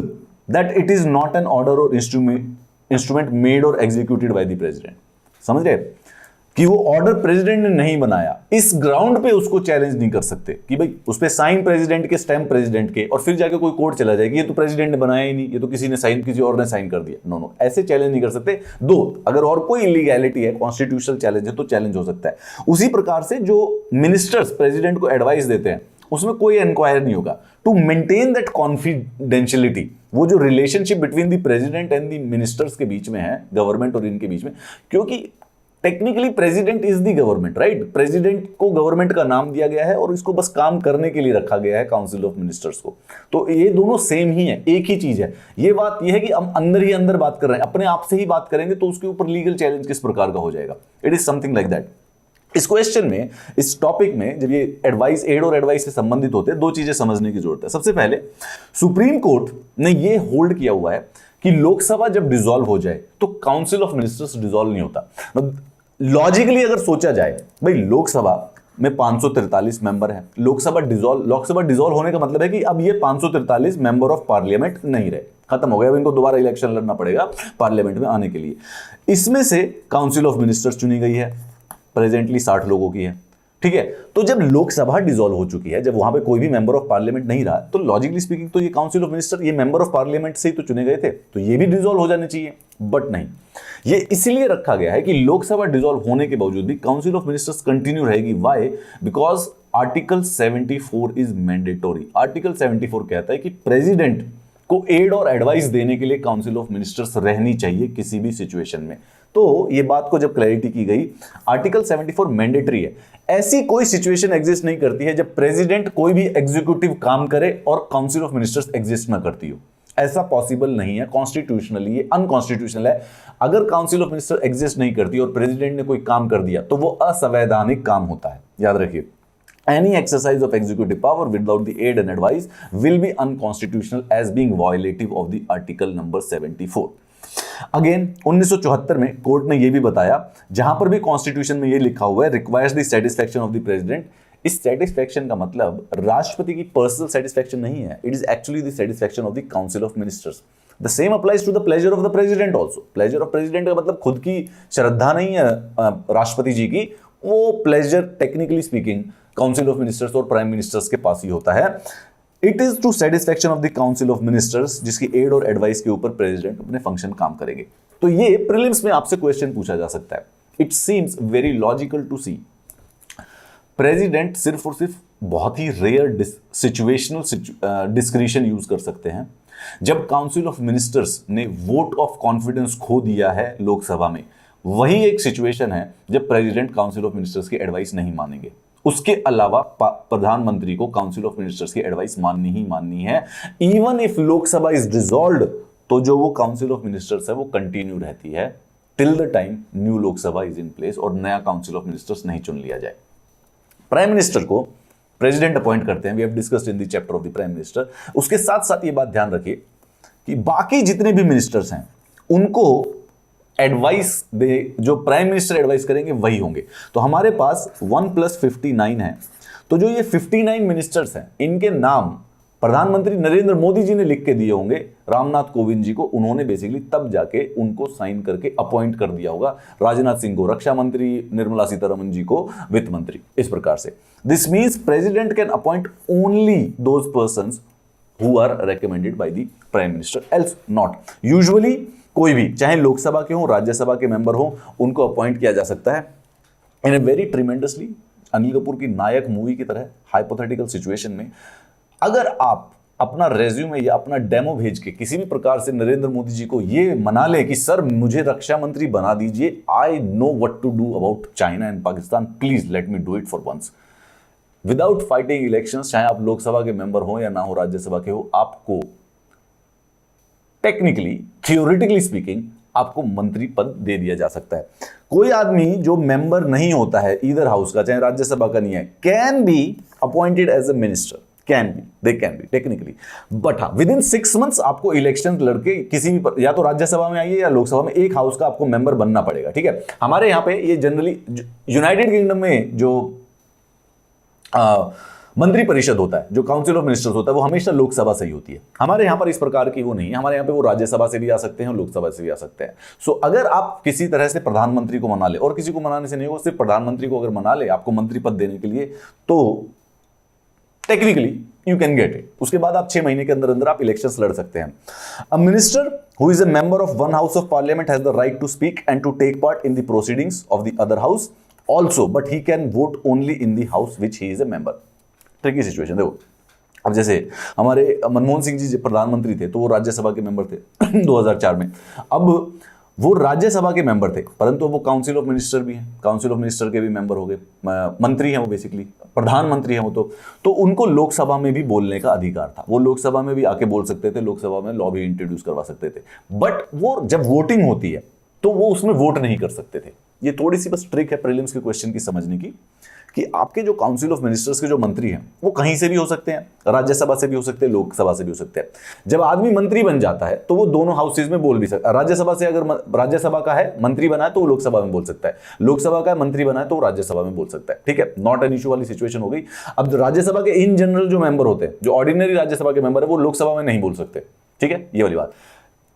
that it is not an order और इंस्ट्रूमेंट मेड और एग्जीक्यूटेड बाय द प्रेसिडेंट। समझ रहे कि वो ऑर्डर प्रेसिडेंट ने नहीं बनाया, इस ग्राउंड पे उसको चैलेंज नहीं कर सकते कि भाई उस पे साइन प्रेसिडेंट के, स्टैम्प प्रेसिडेंट के, और फिर जाके कोई कोर्ट चला जाएगी ये तो प्रेसिडेंट ने बनाया ही नहीं, ये तो किसी ने साइन, किसी और ने साइन कर दिया। नो, ऐसे चैलेंज नहीं कर सकते। दो, अगर और कोई इलीगैलिटी है, कॉन्स्टिट्यूशनल चैलेंज है, तो चैलेंज हो सकता है। उसी प्रकार से जो मिनिस्टर्स प्रेसिडेंट को एडवाइस देते हैं उसमें कोई इंक्वायर नहीं होगा। टू मेंटेन दैट कॉन्फिडेंशियलिटी, वो जो relationship between the president and the ministers के बीच में है, गवर्नमेंट और इनके बीच में, क्योंकि technically president is the government, right. President को गवर्नमेंट का नाम दिया गया है और इसको बस काम करने के लिए रखा गया है काउंसिल ऑफ मिनिस्टर्स को। तो ये दोनों सेम ही है, एक ही चीज है। ये बात ये है कि हम अंदर ही अंदर बात कर रहे हैं, अपने आप से ही बात करेंगे तो उसके ऊपर लीगल चैलेंज किस प्रकार का हो जाएगा। It is something like that. इस क्वेश्चन में, इस टॉपिक में जब ये एडवाइस, एड और एडवाइस से संबंधित होते हैं, दो चीजें समझने की जरूरत है। सबसे पहले सुप्रीम कोर्ट ने ये होल्ड किया हुआ है कि लोकसभा जब डिसॉल्व हो जाए तो काउंसिल ऑफ मिनिस्टर्स डिसॉल्व नहीं होता। लॉजिकली अगर सोचा जाए, भाई लोकसभा में 543 मेंबर हैं। लोकसभा डिसॉल्व होने का मतलब है कि अब ये 543 मेंबर ऑफ पार्लियामेंट नहीं रहे, खत्म हो गया। अब इनको दोबारा इलेक्शन लड़ना पड़ेगा पार्लियामेंट में आने के लिए। इसमें से काउंसिल ऑफ मिनिस्टर्स चुनी गई है, प्रेजेंटली 60 लोगों की है, ठीक है। तो जब लोकसभा डिसॉल्व हो चुकी है, जब वहां पे कोई भी मेंबर ऑफ पार्लियामेंट नहीं रहा, तो लॉजिकली स्पीकिंग तो ये काउंसिल ऑफ मिनिस्टर ये मेंबर ऑफ पार्लियामेंट से ही तो चुने गए थे, तो ये भी डिसॉल्व हो जाने चाहिए, बट नहीं। ये इसलिए रखा गया है कि लोकसभा डिसॉल्व होने के बावजूद भी काउंसिल ऑफ मिनिस्टर्स कंटिन्यू रहेगी। Why? Because article 74 is mandatory. Article 74 कहता है कि प्रेसिडेंट को एड और एडवाइस देने के लिए काउंसिल ऑफ मिनिस्टर्स रहनी चाहिए किसी भी सिचुएशन में। तो ये बात को जब क्लैरिटी की गई, आर्टिकल 74 मैंडेटरी है। ऐसी कोई सिचुएशन एग्जिस्ट नहीं करती है जब प्रेसिडेंट कोई भी एग्जीक्यूटिव काम करे और काउंसिल ऑफ मिनिस्टर्स एग्जिस्ट ना करती हो। ऐसा पॉसिबल नहीं है, कॉन्स्टिट्यूशनली ये अनकॉन्स्टिट्यूशनल है। अगर काउंसिल ऑफ मिनिस्टर एग्जिस्ट नहीं करती और प्रेसिडेंट ने कोई काम कर दिया तो वो असंवैधानिक काम होता है, याद रखिए। Any exercise of executive power without the aid and advice will be unconstitutional as being violative of the article number 74. Again 1974 में कोर्ट ने यह भी बताया, जहां पर भी कॉन्स्टिट्यूशन में यह लिखा हुआ है requires the satisfaction of the president. इस सेटिस्फैक्शन का मतलब राष्ट्रपति की पर्सनल सेटिस्फैक्शन नहीं है, it is actually the satisfaction of the council of ministers. The same applies to the pleasure of the president also. Pleasure of president का मतलब खुद की श्रद्धा नहीं है राष्ट्रपति जी की, वो pleasure technically speaking council of ministers और प्राइम मिनिस्टर्स के पास ही होता है। It is to satisfaction of the council of ministers, जिसकी एड और एडवाइस के ऊपर प्रेसिडेंट अपने फंक्शन काम करेंगे। तो ये प्रीलिम्स में आपसे क्वेश्चन पूछा जा सकता है। It seems very logical to see president सिर्फ और सिर्फ बहुत ही रेयर सिचुएशनल डिस्क्रिशन यूज कर सकते हैं। जब काउंसिल ऑफ मिनिस्टर्स ने वोट ऑफ कॉन्फिडेंस खो दिया है लोकसभा में, वही एक सिचुएशन है जब प्रेसिडेंट काउंसिल ऑफ मिनिस्टर्स की एडवाइस नहीं मानेंगे। उसके अलावा प्रधानमंत्री को काउंसिल ऑफ मिनिस्टर्स की एडवाइस माननी ही माननी है। Even if Lok Sabha is dissolved, तो जो वो काउंसिल ऑफ मिनिस्टर्स है वो कंटिन्यू रहती है till the time new Lok Sabha is in place और नया काउंसिल ऑफ मिनिस्टर्स नहीं चुन लिया जाए। प्राइम मिनिस्टर को प्रेसिडेंट अपॉइंट करते हैं, we have discussed in the chapter of the prime minister. उसके साथ साथ ये बात ध्यान रखिए कि बाकी जितने भी मिनिस्टर्स हैं उनको एडवाइस दे, जो प्राइम मिनिस्टर एडवाइस करेंगे वही होंगे। तो हमारे पास 1+59 है, तो जो ये 59 मिनिस्टर्स हैं इनके नाम प्रधानमंत्री नरेंद्र मोदी जी ने लिख के दिए होंगे रामनाथ कोविंद जी को। उन्होंने बेसिकली तब जाके उनको साइन करके अपॉइंट कर दिया होगा। राजनाथ सिंह को रक्षा मंत्री, निर्मला सीतारमन जी को वित्त मंत्री, इस प्रकार से। This means president can appoint only those persons who are recommended by the prime minister, else not. Usually कोई भी, चाहे लोकसभा के हो, राज्यसभा के मेंबर हो, उनको अपॉइंट किया जा सकता है in a very tremendously, Anil Kapoor की नायक मूवी की तरह हाइपोथेटिकल सिचुएशन में। अगर आप अपना रेज्यूमे या अपना डेमो भेज के किसी भी प्रकार से नरेंद्र मोदी जी को ये मना ले कि सर मुझे रक्षा मंत्री बना दीजिए, I know what to do about China and Pakistan, please let me do it for once, without fighting elections, चाहे आप लोकसभा के मेंबर हो या ना हो, राज्यसभा के हो, आपको टेक्निकली, थियोरेटिकली स्पीकिंग, आपको मंत्री पद दे दिया जा सकता है। कोई आदमी जो मेंबर नहीं होता है इधर हाउस का, चाहे राज्यसभा का नहीं है, can be appointed as a minister, they can be technically, but हाँ विद इन 6 months आपको इलेक्शन लड़के किसी भी, या तो राज्यसभा में आइए या लोकसभा में, एक हाउस का आपको मेंबर बनना पड़ेगा, ठीक है। हमारे यहाँ पे ये जनरली यूनाइटेड किंगडम में जो मंत्री परिषद होता है, जो काउंसिल ऑफ मिनिस्टर्स होता है, वो हमेशा लोकसभा से ही होती है। हमारे यहाँ पर इस प्रकार की वो नहीं है, हमारे यहाँ पे वो राज्यसभा से भी आ सकते हैं, लोकसभा से भी आ सकते हैं। सो अगर आप किसी तरह से प्रधानमंत्री को मना ले, और किसी को मनाने से नहीं होगा, सिर्फ प्रधानमंत्री को अगर मना ले आपको मंत्री पद देने के लिए, तो technically you can get it. उसके बाद आप 6 महीने के अंदर अंदर आप इलेक्शंस लड़ सकते हैं। A minister who is a member of one house of parliament has the right to speak and to take part in the proceedings of the other house also, but he can vote only in the house which he is a member. Tricky situation देखो, अब जैसे हमारे मनमोहन सिंह जी प्रधानमंत्री थे तो वो राज्यसभा के member थे 2004 में। अब वो राज्यसभा के मेंबर थे, परंतु वो काउंसिल ऑफ मिनिस्टर भी हैं, काउंसिल ऑफ मिनिस्टर के भी मेंबर हो गए, मंत्री हैं वो, बेसिकली प्रधानमंत्री हैं वो। तो उनको लोकसभा में भी बोलने का अधिकार था, वो लोकसभा में भी आके बोल सकते थे, लोकसभा में लॉ भी इंट्रोड्यूस करवा सकते थे। बट वो जब वोटिंग होती है तो वो उसमें वोट नहीं कर सकते थे। ये थोड़ी सी बस ट्रिक है प्रीलिम्स के क्वेश्चन की समझने की, कि आपके जो काउंसिल ऑफ मिनिस्टर्स के जो मंत्री हैं वो कहीं से भी हो सकते हैं, राज्यसभा से भी हो सकते हैं, लोकसभा से भी हो सकते हैं। जब आदमी मंत्री बन जाता है तो वो दोनों हाउसेज में बोल भी सकता है। राज्यसभा से अगर राज्यसभा का है मंत्री बना है तो वो लोकसभा में बोल सकता है, लोकसभा का मंत्री बना है तो वो राज्यसभा में बोल सकता है। ठीक है, नॉट एन इशू वाली सिचुएशन हो गई। अब जो राज्यसभा के इन जनरल जो मेंबर होते हैं, जो ऑर्डिनरी राज्यसभा के मेंबर है, वो लोकसभा में नहीं बोल सकते। ठीक है, ये वाली बात।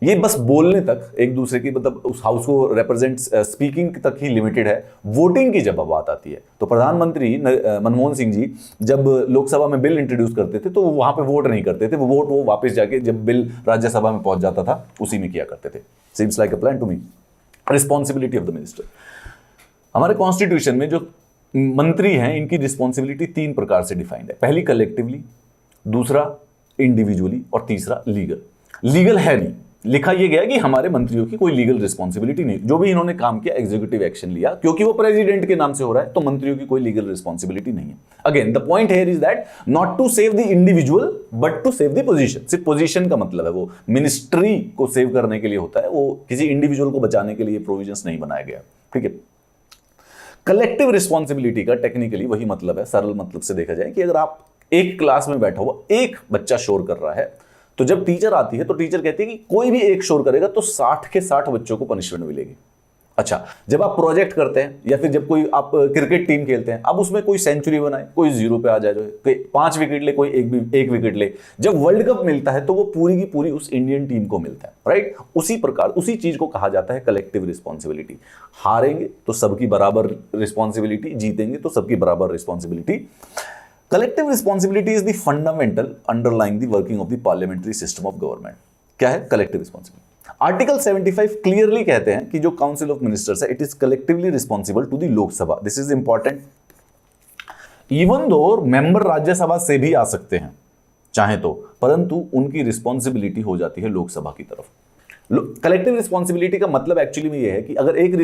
ये बस बोलने तक एक दूसरे की, मतलब उस हाउस को रिप्रेजेंट, स्पीकिंग तक ही लिमिटेड है। वोटिंग की जब बात आती है तो प्रधानमंत्री मनमोहन सिंह जी जब लोकसभा में बिल इंट्रोड्यूस करते थे तो वहां पे वोट नहीं करते थे, वो वापस जाके जब बिल राज्यसभा में पहुंच जाता था उसी में किया करते थे। Seems like a plan to me. Responsibility of the minister, हमारे कॉन्स्टिट्यूशन में जो मंत्री हैं इनकी रिस्पॉन्सिबिलिटी 3 प्रकार से डिफाइंड है। पहली कलेक्टिवली, दूसरा इंडिविजुअली और तीसरा लीगल। लीगल है नहीं, लिखा यह गया कि हमारे मंत्रियों की कोई लीगल रिस्पॉन्सिबिलिटी नहीं, जो भी इन्होंने काम किया एग्जीक्यूटिव एक्शन लिया, क्योंकि वो प्रेसिडेंट के नाम से हो रहा है तो मंत्रियों की कोई लीगल रिस्पॉन्सिबिलिटी नहीं है। Again the point here is that not to save the individual but to save the position. सिर्फ पोजीशन का मतलब है वो मिनिस्ट्री को सेव करने के लिए होता है, वो किसी इंडिविजुअल को बचाने के लिए प्रोविजंस नहीं बनाया गया। ठीक है, कलेक्टिव रिस्पॉन्सिबिलिटी का टेक्निकली वही मतलब है, सरल मतलब से देखा जाए कि अगर आप एक क्लास में बैठा हुआ एक बच्चा शोर कर रहा है तो जब टीचर आती है तो टीचर कहती है कि कोई भी एक शोर करेगा तो 60 के 60 बच्चों को पनिशमेंट मिलेगी। अच्छा, जब आप प्रोजेक्ट करते हैं या फिर जब कोई आप क्रिकेट टीम खेलते हैं, अब उसमें कोई सेंचुरी बनाए, कोई 0 पे आ जाए, कोई 5 विकेट ले, कोई एक विकेट ले, जब वर्ल्ड कप मिलता है तो वो पूरी की पूरी उस इंडियन टीम को मिलता है, राइट। उसी प्रकार उसी चीज को कहा जाता है कलेक्टिव रिस्पॉन्सिबिलिटी। हारेंगे तो सबकी बराबर रिस्पॉन्सिबिलिटी, जीतेंगे तो सबकी बराबर responsibility. Collective responsibility is the fundamental underlying the working of the parliamentary system of government. क्या है collective responsibility? आर्टिकल 75 क्लियरली कहते हैं कि जो काउंसिल ऑफ मिनिस्टर्स है it is collectively responsible to the Lok Sabha. This is important. Even though member Rajya Sabha से भी आ सकते हैं चाहे तो, परंतु उनकी रिस्पॉन्सिबिलिटी हो जाती है लोकसभा की तरफ। कलेक्टिव रिस्पॉन्सिबिलिटी का मतलब एक्चुअली में ये है कि अगर एक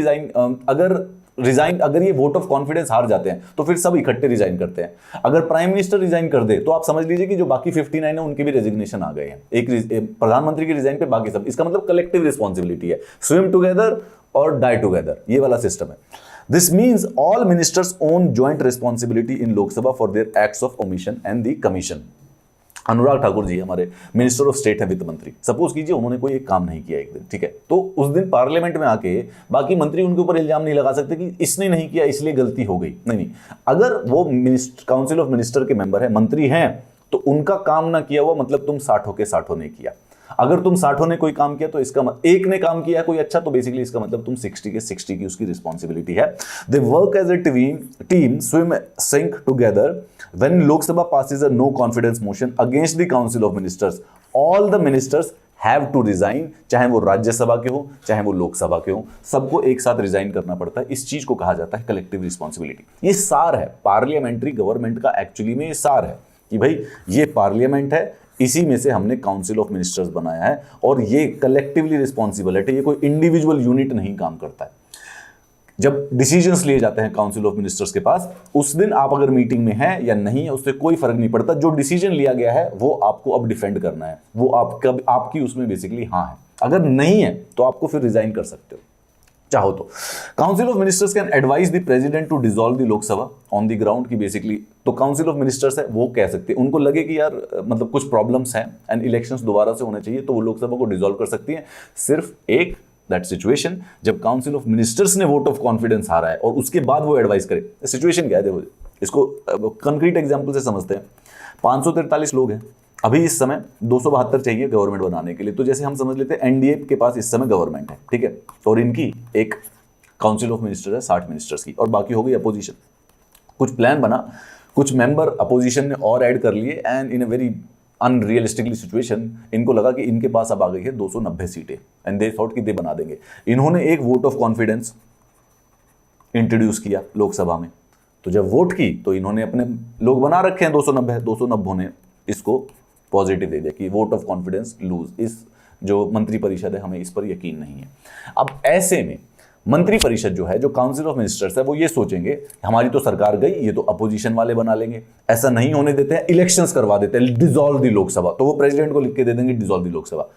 अगर ये वोट ऑफ कॉन्फिडेंस हार जाते हैं तो फिर सब इकट्ठे रिजाइन करते हैं। अगर प्राइम मिनिस्टर रिजाइन कर दे तो आप समझ लीजिए कि जो बाकी 59 है उनके भी रेजिग्नेशन आ गए हैं, एक प्रधानमंत्री के रिजाइन पे बाकी सब। इसका मतलब कलेक्टिव रिस्पॉन्सिबिलिटी है, स्विम टुगेदर और डाई टुगेदर, ये वाला सिस्टम है। This means all ministers own joint responsibility in Lok Sabha for their acts of omission and the commission. Anurag Thakur ji हमारे मिनिस्टर ऑफ स्टेट है, वित्त मंत्री। सपोज कीजिए उन्होंने कोई एक काम नहीं किया एक दिन, ठीक है, तो उस दिन पार्लियामेंट में आके बाकी मंत्री उनके ऊपर इल्जाम नहीं लगा सकते कि इसने नहीं किया इसलिए गलती हो गई। नहीं, अगर वो काउंसिल ऑफ मिनिस्टर के मेंबर है, मंत्री हैं, तो उनका काम ना किया हुआ मतलब तुम 60 के 60 ने किया। अगर तुम 60 ने कोई काम किया तो इसका एक ने काम किया कोई अच्छा, तो बेसिकली इसका मतलब तुम 60 के 60 की उसकी रिस्पॉन्सिबिलिटी है। They work as a team swim sink together when Lok Sabha passes a no confidence motion against the council of ministers, all the ministers have to resign. चाहे वो राज्यसभा के हो चाहे वो लोकसभा के हो, सबको एक साथ रिजाइन करना पड़ता है। इस चीज को कहा जाता है कलेक्टिव रिस्पॉन्सिबिलिटी। ये सार है पार्लियामेंट्री गवर्नमेंट का, एक्चुअली में ये सार है कि भाई ये पार्लियामेंट है, इसी में से हमने काउंसिल ऑफ मिनिस्टर्स बनाया है और ये कलेक्टिवली रिस्पॉन्सिबल है, ये कोई इंडिविजुअल यूनिट नहीं काम करता है। जब डिसीजंस लिए जाते हैं काउंसिल ऑफ मिनिस्टर्स के पास, उस दिन आप अगर मीटिंग में हैं या नहीं है उससे कोई फर्क नहीं पड़ता। जो डिसीजन लिया गया है वो आपको अब डिफेंड करना है, वो आपकी उसमें बेसिकली हाँ है। अगर नहीं है तो आपको फिर रिजाइन कर सकते हो चाहो तो। Council of ministers can advise the president to dissolve the Lok Sabha on the ground की बेसिकली, तो काउंसिल ऑफ मिनिस्टर्स है वो कह सकते हैं, उनको लगे कि यार मतलब कुछ प्रॉब्लम्स हैं एंड इलेक्शंस दोबारा से होने चाहिए तो वो लोकसभा को डिसॉल्व कर सकती है। सिर्फ एक दैट सिचुएशन जब काउंसिल ऑफ मिनिस्टर्स ने वोट ऑफ कॉन्फिडेंस हारा है और उसके बाद वो एडवाइस करे। सिचुएशन क्या है देखो, इसको कंक्रीट एग्जांपल से समझते हैं। 543 लोग हैं अभी इस समय, 272 चाहिए गवर्नमेंट बनाने के लिए। तो जैसे हम समझ लेते हैं एनडीए के पास इस समय गवर्नमेंट है, ठीक है, और इनकी एक काउंसिल ऑफ मिनिस्टर है 60 मिनिस्टर्स की, और बाकी हो गई अपोजिशन। कुछ प्लान बना, कुछ मेंबर अपोजिशन ने और ऐड कर लिए and in a very unrealistically situation इनको लगा कि इनके पास अब आ गई है 290 सीटें एंड दे थॉट कि दे बना देंगे। इन्होंने एक वोट ऑफ कॉन्फिडेंस इंट्रोड्यूस किया लोकसभा में, तो जब वोट की तो इन्होंने अपने लोग बना रखे हैं 290 ने इसको पॉजिटिव दे दिया कि वोट ऑफ कॉन्फिडेंस लूज, इस जो मंत्री परिषद है हमें इस पर यकीन नहीं है। अब ऐसे में मंत्री परिषद जो है, जो काउंसिल ऑफ मिनिस्टर्स है, वो ये सोचेंगे हमारी तो सरकार गई, ये तो अपोजिशन वाले बना लेंगे, ऐसा नहीं होने देते हैं, इलेक्शंस करवा देते हैं, डिसॉल्व द लोकसभा। तो वो प्रेसिडेंट को लिख के दे देंगे dissolve the Lok Sabha.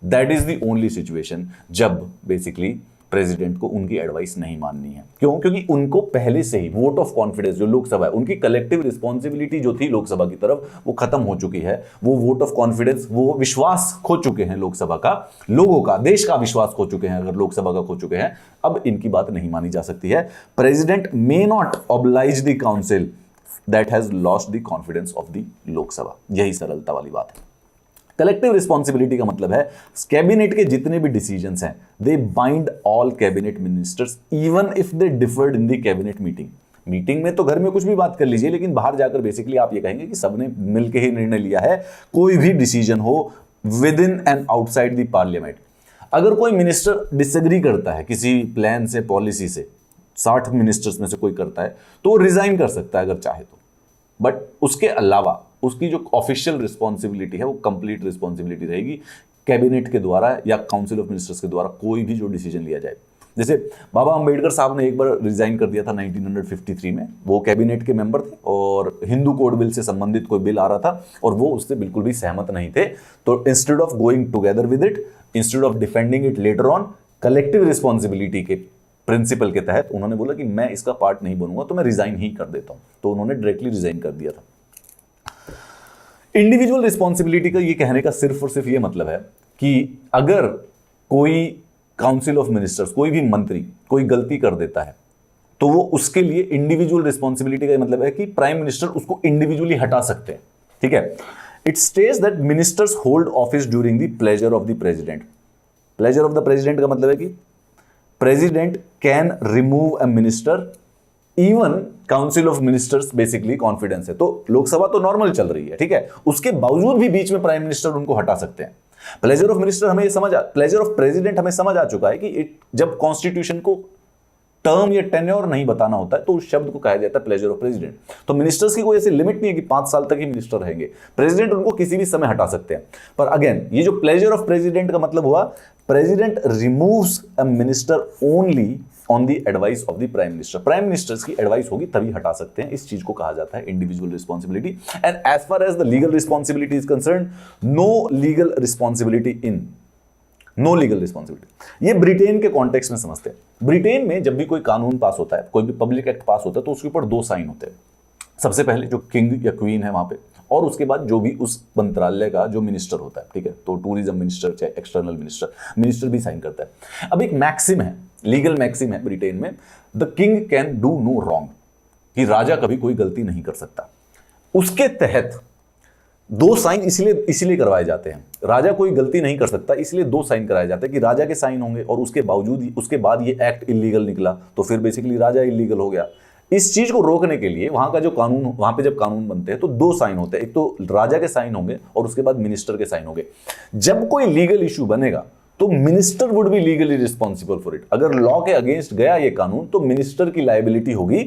That is the only situation जब बेसिकली प्रेसिडेंट को उनकी एडवाइस नहीं माननी है। क्यों? क्योंकि उनको पहले से ही वोट ऑफ कॉन्फिडेंस, जो लोकसभा है, उनकी कलेक्टिव रिस्पॉन्सिबिलिटी जो थी लोकसभा की तरफ, वो खत्म हो चुकी है। वो वोट ऑफ कॉन्फिडेंस, वो विश्वास खो चुके हैं लोकसभा का, लोगों का, देश का विश्वास खो चुके हैं। अगर लोकसभा का खो चुके हैं, अब इनकी बात नहीं मानी जा सकती है। President may not oblige the council that has lost the confidence of the Lok Sabha. यही सरलता वाली बात है। कलेक्टिव रिस्पॉन्सिबिलिटी का मतलब है कैबिनेट के जितने भी डिसीजंस हैं, दे bind all cabinet ministers even if they deferred in the cabinet meeting में तो घर में कुछ भी बात कर लीजिए, लेकिन बाहर जाकर बेसिकली आप ये कहेंगे कि सबने मिलकर ही निर्णय लिया है, कोई भी डिसीजन हो with in and outside the parliament. अगर कोई मिनिस्टर डिसएग्री करता है किसी प्लान से, पॉलिसी से, 60 मिनिस्टर्स में से कोई करता है, तो वो रिजाइन कर सकता है अगर चाहे तो। बट उसके अलावा उसकी जो ऑफिशियल रिस्पॉन्सिबिलिटी है वो कंप्लीट रिस्पॉन्सिबिलिटी रहेगी कैबिनेट के द्वारा या काउंसिल ऑफ मिनिस्टर्स के द्वारा कोई भी जो डिसीजन लिया जाए। जैसे बाबा अंबेडकर साहब ने एक बार रिजाइन कर दिया था 1953 में। वो कैबिनेट के मेंबर थे और हिंदू कोड बिल से संबंधित कोई बिल आ रहा था और वो उससे बिल्कुल भी सहमत नहीं थे। तो instead of going together with it, instead of defending it later on, collective responsibility के प्रिंसिपल के तहत उन्होंने बोला कि मैं इसका पार्ट नहीं बनूंगा, तो मैं रिजाइन ही कर देता हूं। तो उन्होंने डायरेक्टली रिजाइन कर दिया था। इंडिविजुअल रिस्पॉन्सिबिलिटी का ये कहने का सिर्फ और सिर्फ ये मतलब है कि अगर कोई काउंसिल ऑफ मिनिस्टर्स, कोई भी मंत्री कोई गलती कर देता है, तो वो उसके लिए इंडिविजुअल रिस्पॉन्सिबिलिटी का मतलब है कि प्राइम मिनिस्टर उसको इंडिविजुअली हटा सकते हैं। ठीक है। It states that ministers hold office during the pleasure of the president. Pleasure of the president का मतलब है कि president can remove a minister even council of ministers basically confidence है। तो लोकसभा तो नॉर्मल चल रही है, ठीक है, उसके बावजूद भी बीच में प्राइम मिनिस्टर उनको हटा सकते हैं। प्लेजर ऑफ मिनिस्टर हमें प्लेजर ऑफ प्रेसिडेंट हमें समझ आ चुका है कि जब कॉन्स्टिट्यूशन को टर्म या टेन्योर नहीं बताना होता है तो उस शब्द को कहा जाता है प्लेजर ऑफ प्रेसिडेंट। तो मिनिस्टर्स की कोई ऐसी लिमिट नहीं है कि 5 साल तक ही मिनिस्टर रहेंगे, प्रेसिडेंट उनको किसी भी समय हटा सकते हैं। पर अगेन ये जो प्लेजर ऑफ प्रेसिडेंट का मतलब हुआ, president removes a minister only on the advice of the prime minister. Prime ministers की एडवाइस होगी तभी हटा सकते हैं। इस चीज को कहा जाता है individual responsibility. And as far as the legal responsibility is concern, no legal responsibility. ये ब्रिटेन के कॉन्टेक्स्ट में समझते हैं। ब्रिटेन में जब भी कोई कानून पास होता है, कोई भी पब्लिक एक्ट पास होता है, तो उसके ऊपर 2 साइन होते हैं। सबसे पहले जो किंग या क्वीन है वहां पे, और उसके बाद जो भी उस मंत्रालय का जो मिनिस्टर होता है, ठीक है, तो टूरिज्म मिनिस्टर चाहे एक्सटर्नल मिनिस्टर भी साइन करता है। अब एक मैक्सिम है, लीगल मैक्सिम है ब्रिटेन में, the king can do no wrong, कि राजा कभी कोई गलती नहीं कर सकता। उसके तहत 2 साइन इसलिए करवाए जाते हैं। राजा कोई गलती नहीं कर सकता, इसलिए 2 साइन कराए जाते हैं कि राजा के साइन होंगे, और उसके बावजूद उसके बाद ये एक्ट इलीगल निकला तो फिर बेसिकली राजा इलीगल हो गया। इस चीज को रोकने के लिए वहां का जो कानून, वहां पे जब कानून बनते हैं तो 2 साइन होते हैं, एक तो राजा के साइन होंगे और उसके बाद मिनिस्टर के साइन होंगे। जब कोई लीगल इशू बनेगा तो minister would be legally responsible for it. अगर लॉ के अगेंस्ट गया ये कानून तो मिनिस्टर की लायबिलिटी होगी।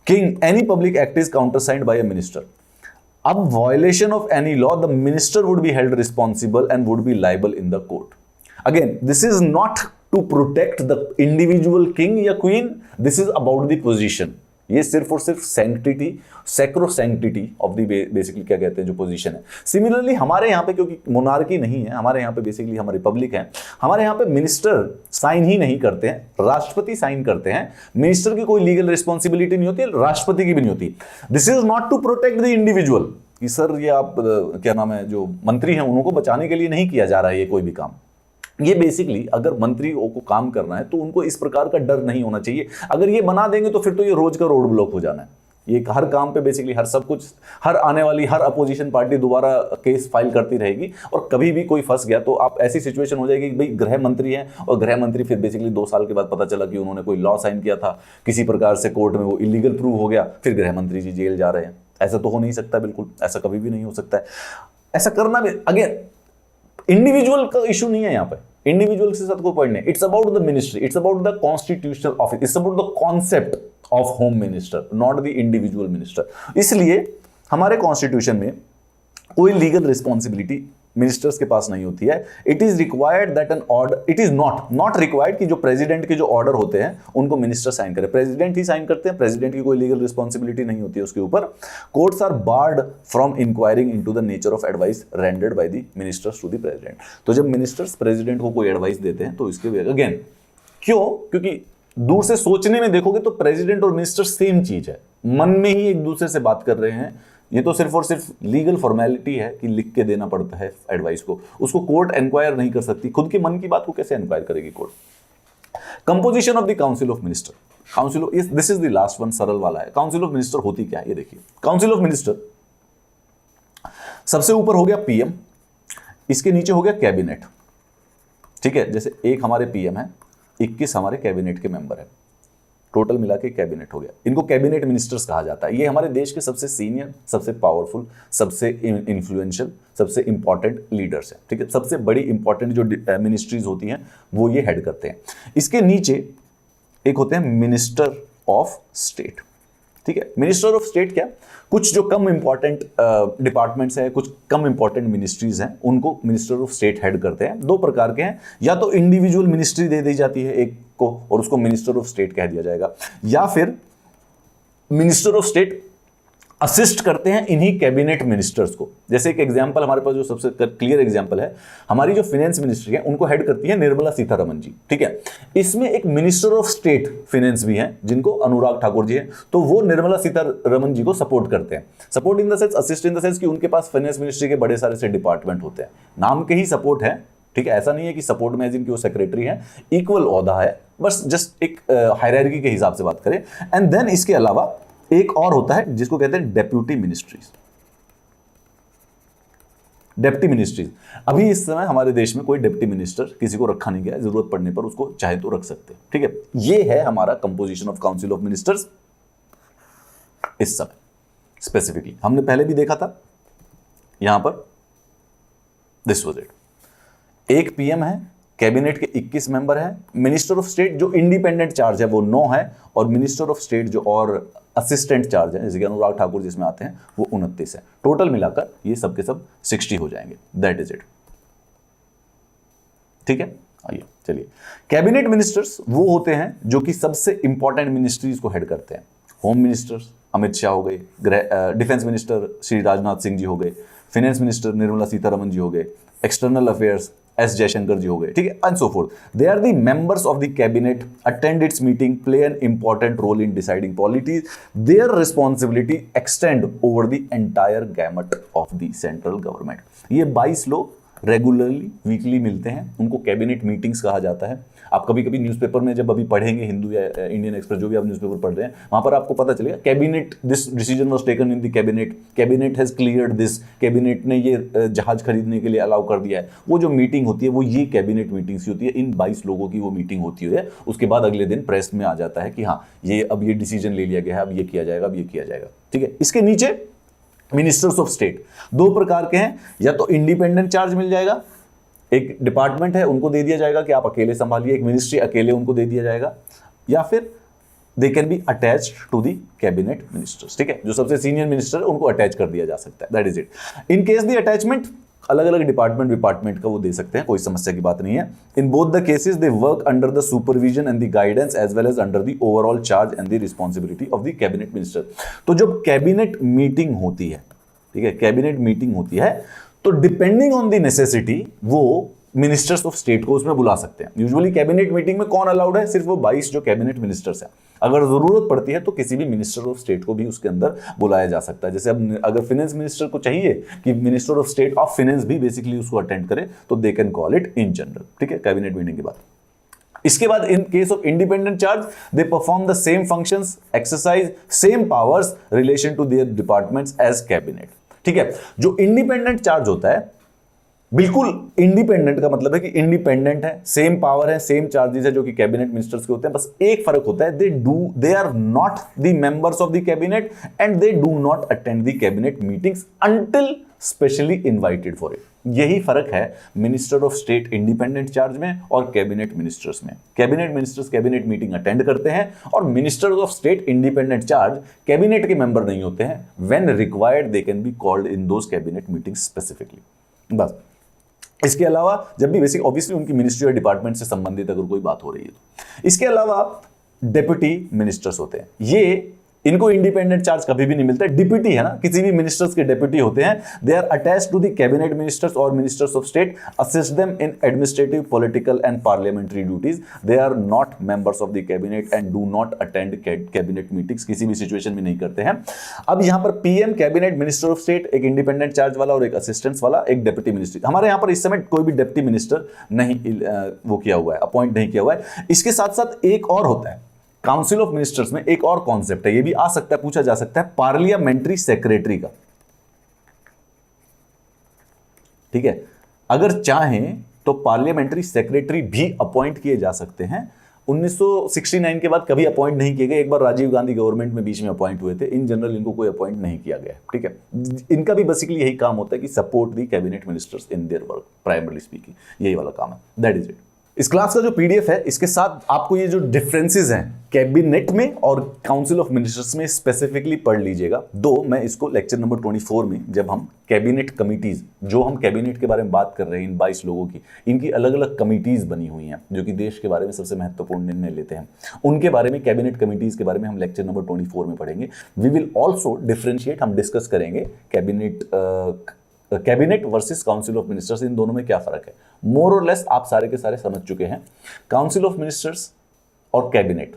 King, any public act is countersigned by a minister. अब violation of any law, the minister would be held responsible and would be liable in the court. Again this is not to protect the individual king या queen, this is about the position. ये सिर्फ और सिर्फ sanctity, सैक्रोसैंक्टिटी of the basically क्या कहते हैं जो position है। सिमिलरली हमारे यहाँ पे, क्योंकि मोनार्की नहीं है हमारे यहाँ पे, बेसिकली हम रिपब्लिक हैं, हमारे यहाँ पे मिनिस्टर साइन ही नहीं करते हैं, राष्ट्रपति साइन करते हैं। मिनिस्टर की कोई लीगल रिस्पॉन्सिबिलिटी नहीं होती, राष्ट्रपति की भी नहीं होती। This is not to protect the individual, कि सर ये आप क्या नाम है जो मंत्री हैं उनको बचाने के लिए नहीं किया जा रहा है ये कोई भी काम। ये बेसिकली अगर मंत्रियों को काम करना है तो उनको इस प्रकार का डर नहीं होना चाहिए। अगर ये बना देंगे तो फिर तो ये रोज का रोड ब्लॉक हो जाना है। ये हर काम पे बेसिकली हर सब कुछ, हर आने वाली हर अपोजिशन पार्टी दोबारा केस फाइल करती रहेगी, और कभी भी कोई फंस गया तो आप ऐसी सिचुएशन हो जाएगी कि भाई गृह मंत्री हैं और गृह मंत्री फिर बेसिकली 2 साल के बाद पता चला कि उन्होंने कोई लॉ साइन किया था, किसी प्रकार से कोर्ट में वो इलीगल प्रूव हो गया, फिर गृह मंत्री जी जेल जा रहे हैं। ऐसा तो हो नहीं सकता, बिल्कुल ऐसा कभी भी नहीं हो सकता है। ऐसा करना भी अगेन इंडिविजुअल का इशू नहीं है यहाँ पे, इंडिविजुअल के साथ कोई पॉइंट नहीं। It's about the ministry, it's about the constitutional office, it's about the concept of home minister, not the individual minister. इसलिए हमारे कॉन्स्टिट्यूशन में कोई लीगल रिस्पॉन्सिबिलिटी मिनिस्टर्स के पास नहीं होती है। It is required that an order, it is not required कि जो प्रेसिडेंट के जो ऑर्डर होते हैं उनको मिनिस्टर साइन करे, प्रेसिडेंट ही साइन करते हैं। प्रेसिडेंट की कोई लीगल रिस्पॉन्सिबिलिटी नहीं होती है उसके ऊपर। Courts are barred from inquiring into the nature of advice rendered by the ministers to the president. तो जब मिनिस्टर्स प्रेसिडेंट को कोई एडवाइस देते हैं तो इसके अगेन क्यों? क्योंकि दूर से सोचने में देखोगे तो प्रेसिडेंट और मिनिस्टर सेम चीज है, मन में ही एक दूसरे से बात कर रहे हैं। ये तो सिर्फ और सिर्फ लीगल फॉर्मेलिटी है कि लिख के देना पड़ता है एडवाइस को, उसको कोर्ट इंक्वायर नहीं कर सकती, खुद के मन की बात को कैसे इंक्वायर करेगी court? Composition of the council of minister, council of, this is the last one, सरल वाला है। काउंसिल ऑफ मिनिस्टर होती क्या है ये देखिए। काउंसिल ऑफ मिनिस्टर, सबसे ऊपर हो गया पीएम, इसके नीचे हो गया कैबिनेट, ठीक है। जैसे एक हमारे पीएम है, 21 हमारे कैबिनेट के मेंबर है, टोटल मिला के कैबिनेट हो गया। इनको कैबिनेट मिनिस्टर्स कहा जाता है। ये हमारे देश के सबसे सीनियर, सबसे पावरफुल, सबसे इन्फ्लुएंशियल, सबसे इंपॉर्टेंट लीडर्स हैं, ठीक है। सबसे बड़ी इंपॉर्टेंट जो मिनिस्ट्रीज होती हैं वो ये हेड करते हैं। इसके नीचे एक होते हैं मिनिस्टर ऑफ स्टेट, ठीक है। मिनिस्टर ऑफ स्टेट क्या, कुछ जो कम इंपॉर्टेंट डिपार्टमेंट्स हैं, कुछ कम इंपॉर्टेंट मिनिस्ट्रीज हैं, उनको मिनिस्टर ऑफ स्टेट हेड करते हैं। दो प्रकार के हैं, या तो इंडिविजुअल मिनिस्ट्री दे दी जाती है एक को और उसको मिनिस्टर ऑफ स्टेट कह दिया जाएगा, या फिर मिनिस्टर ऑफ स्टेट असिस्ट करते हैं इन्हीं कैबिनेट मिनिस्टर्स को। जैसे एक एग्जांपल हमारे पास जो सबसे क्लियर एग्जांपल है, हमारी जो फाइनेंस मिनिस्ट्री है उनको हेड करती है निर्मला सीतारमण जी, ठीक है। इसमें एक मिनिस्टर ऑफ स्टेट फाइनेंस भी हैं जिनको अनुराग ठाकुर जी हैं, तो वो निर्मला सीतारमण जी को सपोर्ट करते हैं। Support in the sense, assist in the sense कि उनके पास फाइनेंस मिनिस्ट्री के बड़े सारे से डिपार्टमेंट होते हैं, नाम के ही सपोर्ट है, ठीक है। ऐसा नहीं है कि सपोर्ट में जिनकी वो सेक्रेटरी है, इक्वल ओहदा है, बस जस्ट एक हायरार्की के हिसाब से बात करें। एंड देन इसके अलावा एक और होता है जिसको कहते हैं डेप्यूटी मिनिस्ट्रीज, डेप्टी मिनिस्ट्रीज। अभी इस समय हमारे देश में कोई डेप्टी मिनिस्टर किसी को रखा नहीं गया है, जरूरत पड़ने पर उसको चाहे तो रख सकते हैं, ठीक है। ये है हमारा composition of council of ministers इस समय स्पेसिफिकली। हमने पहले भी देखा था यहां पर, दिस वाज इट। एक पीएम है, कैबिनेट के 21 मेंबर हैं, मिनिस्टर ऑफ स्टेट जो इंडिपेंडेंट चार्ज है वो 9 है, और मिनिस्टर ऑफ स्टेट जो और असिस्टेंट चार्ज है जैसे कि अनुराग ठाकुर जिसमें आते हैं वो 29 है। टोटल मिलाकर ये सब के सब 60 हो जाएंगे, दैट इज इट, ठीक है। आइए चलिए, कैबिनेट मिनिस्टर्स वो होते हैं जो कि सबसे इंपॉर्टेंट मिनिस्ट्रीज को हेड करते हैं। होम मिनिस्टर्स अमित शाह हो गए, डिफेंस मिनिस्टर श्री राजनाथ सिंह जी हो गए, फाइनेंस मिनिस्टर निर्मला सीतारमण जी हो गए, external affairs S Jaishankar ji हो गए, ठीक है, and so forth. They are the members of the cabinet, attend its meeting, play an important role in deciding policies. Their responsibility extend over the entire gamut of the central government. ये 22 लोग regularly weekly मिलते हैं, उनको cabinet meetings कहा जाता है। आप कभी कभी न्यूज़पेपर में जब अभी पढ़ेंगे, हिंदू या इंडियन एक्सप्रेस जो भी आप न्यूज़पेपर पढ़ रहे हैं, वहां पर आपको पता चलेगा cabinet, this decision was taken in the cabinet, cabinet has cleared this, cabinet ने ये जहाज खरीदने के लिए अलाउ कर दिया है। वो जो मीटिंग होती है वो ये कैबिनेट मीटिंग्स होती है, इन 22 लोगों की वो मीटिंग होती है। उसके बाद अगले दिन प्रेस में आ जाता है कि हाँ ये अब ये डिसीजन ले लिया गया है, अब ये किया जाएगा, अब ये किया जाएगा, ठीक है। इसके नीचे मिनिस्टर्स ऑफ स्टेट 2 प्रकार के हैं, या तो इंडिपेंडेंट चार्ज मिल जाएगा, एक डिपार्टमेंट है उनको दे दिया जाएगा कि आप अकेले संभालिए, एक मिनिस्ट्री अकेले उनको दे दिया जाएगा, या फिर they can be attached to the cabinet ministers, ठीक है। जो सबसे सीनियर मिनिस्टर है उनको अटैच कर दिया जा सकता है, that is it. In case the attachment अलग अलग डिपार्टमेंट का वो दे सकते हैं, कोई समस्या की बात नहीं है। In both the cases they work under the supervision and the guidance as well as under the overall charge and the responsibility of the cabinet minister. तो जब कैबिनेट मीटिंग होती है, ठीक है, कैबिनेट मीटिंग होती है, तो डिपेंडिंग ऑन द नेसेसिटी वो मिनिस्टर्स ऑफ स्टेट को उसमें बुला सकते हैं। यूजुअली कैबिनेट मीटिंग में कौन अलाउड है? सिर्फ वो 22 जो कैबिनेट मिनिस्टर्स हैं। अगर जरूरत पड़ती है तो किसी भी मिनिस्टर ऑफ स्टेट को भी उसके अंदर बुलाया जा सकता है। जैसे अब अगर फाइनेंस मिनिस्टर को चाहिए कि minister of state of finance भी बेसिकली उसको अटेंड करे, तो they can call it in general, ठीक है, कैबिनेट मीटिंग के बाद। इसके बाद in case of independent charge they perform the same functions, exercise same powers relation to their departments as cabinet, ठीक है। जो इंडिपेंडेंट चार्ज होता है, बिल्कुल इंडिपेंडेंट का मतलब है कि इंडिपेंडेंट है, सेम पावर है, सेम चार्जेस है जो कि कैबिनेट मिनिस्टर्स के होते हैं, बस एक फर्क होता है, they are not the members of the cabinet and they do not attend the cabinet meetings until specially invited for it. यही फर्क है minister of state independent charge में और कैबिनेट मिनिस्टर्स में। Cabinet ministers cabinet meeting attend करते हैं और ministers of state independent charge cabinet के मेंबर नहीं होते हैं। When required they can be called in those cabinet meetings specifically. बस इसके अलावा जब भी बेसिक ऑब्वियसली उनकी मिनिस्ट्री और डिपार्टमेंट से संबंधित अगर कोई बात हो रही है तो। इसके अलावा डेप्यूटी मिनिस्टर्स होते हैं। ये इनको इंडिपेंडेंट चार्ज कभी भी नहीं मिलता। डिप्यूटी है ना, किसी भी मिनिस्टर्स के डिप्यूटी होते हैं, they are attached to the cabinet ministers और ministers of state, assist them in administrative, political and parliamentary duties. They are not members of the cabinet and do not attend cabinet meetings, किसी भी situation में नहीं करते हैं। अब यहां पर PM, cabinet, minister of state, एक इंडिपेंडेंट चार्ज वाला और एक असिस्टेंस वाला, एक डिप्टी मिनिस्टर। हमारे यहां पर इस समय कोई भी डिप्टी मिनिस्टर नहीं वो किया हुआ है, अपॉइंट नहीं किया हुआ है। इसके साथ साथ एक और होता है काउंसिल ऑफ मिनिस्टर्स में, एक और कॉन्सेप्ट है, ये भी आ सकता है, पूछा जा सकता है, पार्लियामेंट्री सेक्रेटरी का। ठीक है, अगर चाहें तो पार्लियामेंट्री सेक्रेटरी भी अपॉइंट किए जा सकते हैं। 1969 के बाद कभी अपॉइंट नहीं किए गए, एक बार राजीव गांधी गवर्नमेंट में बीच में अपॉइंट हुए थे। इन जनरल इनको कोई अपॉइंट नहीं किया गया। ठीक है, इनका भी बेसिकली यही काम होता है कि support the cabinet ministers in their work, primarily speaking, यही वाला काम है। That is it. इस क्लास का जो पीडीएफ है, इसके साथ आपको ये जो डिफरेंसेस हैं कैबिनेट में और काउंसिल ऑफ मिनिस्टर्स में स्पेसिफिकली पढ़ लीजिएगा। मैं इसको लेक्चर नंबर 24 में, जब हम कैबिनेट कमिटीज, जो हम कैबिनेट के बारे में बात कर रहे हैं, इन 22 लोगों की, इनकी अलग अलग कमिटीज बनी हुई हैं जो कि देश के बारे में सबसे महत्वपूर्ण निर्णय लेते हैं, उनके बारे में, कैबिनेट कमिटीज के बारे में हम लेक्चर नंबर 24 में पढ़ेंगे। वी विल ऑल्सो डिफरेंशिएट, हम डिस्कस करेंगे cabinet versus council of ministers, इन दोनों में क्या फर्क है। मोर और लेस आप सारे के सारे समझ चुके हैं। काउंसिल ऑफ मिनिस्टर्स और cabinet,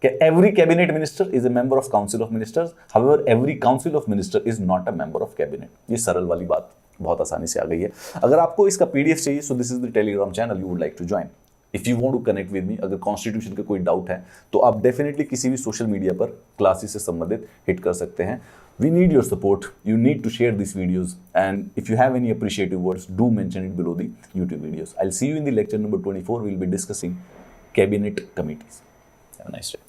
every cabinet minister is a member of council of ministers, however every council of minister is not a member of cabinet. ये सरल वाली बात बहुत आसानी से आ गई है। अगर आपको इसका पीडीएफ चाहिए, so this is the Telegram channel you would like to join. If you want to connect with me, अगर कॉन्स्टिट्यूशन का कोई डाउट है तो आप डेफिनेटली किसी भी सोशल मीडिया पर क्लासेस से संबंधित हिट कर सकते हैं। We need your support. You need to share these videos, and if you have any appreciative words, do mention it below the YouTube videos. I'll see you in the lecture number 24. We'll be discussing cabinet committees. Have a nice day.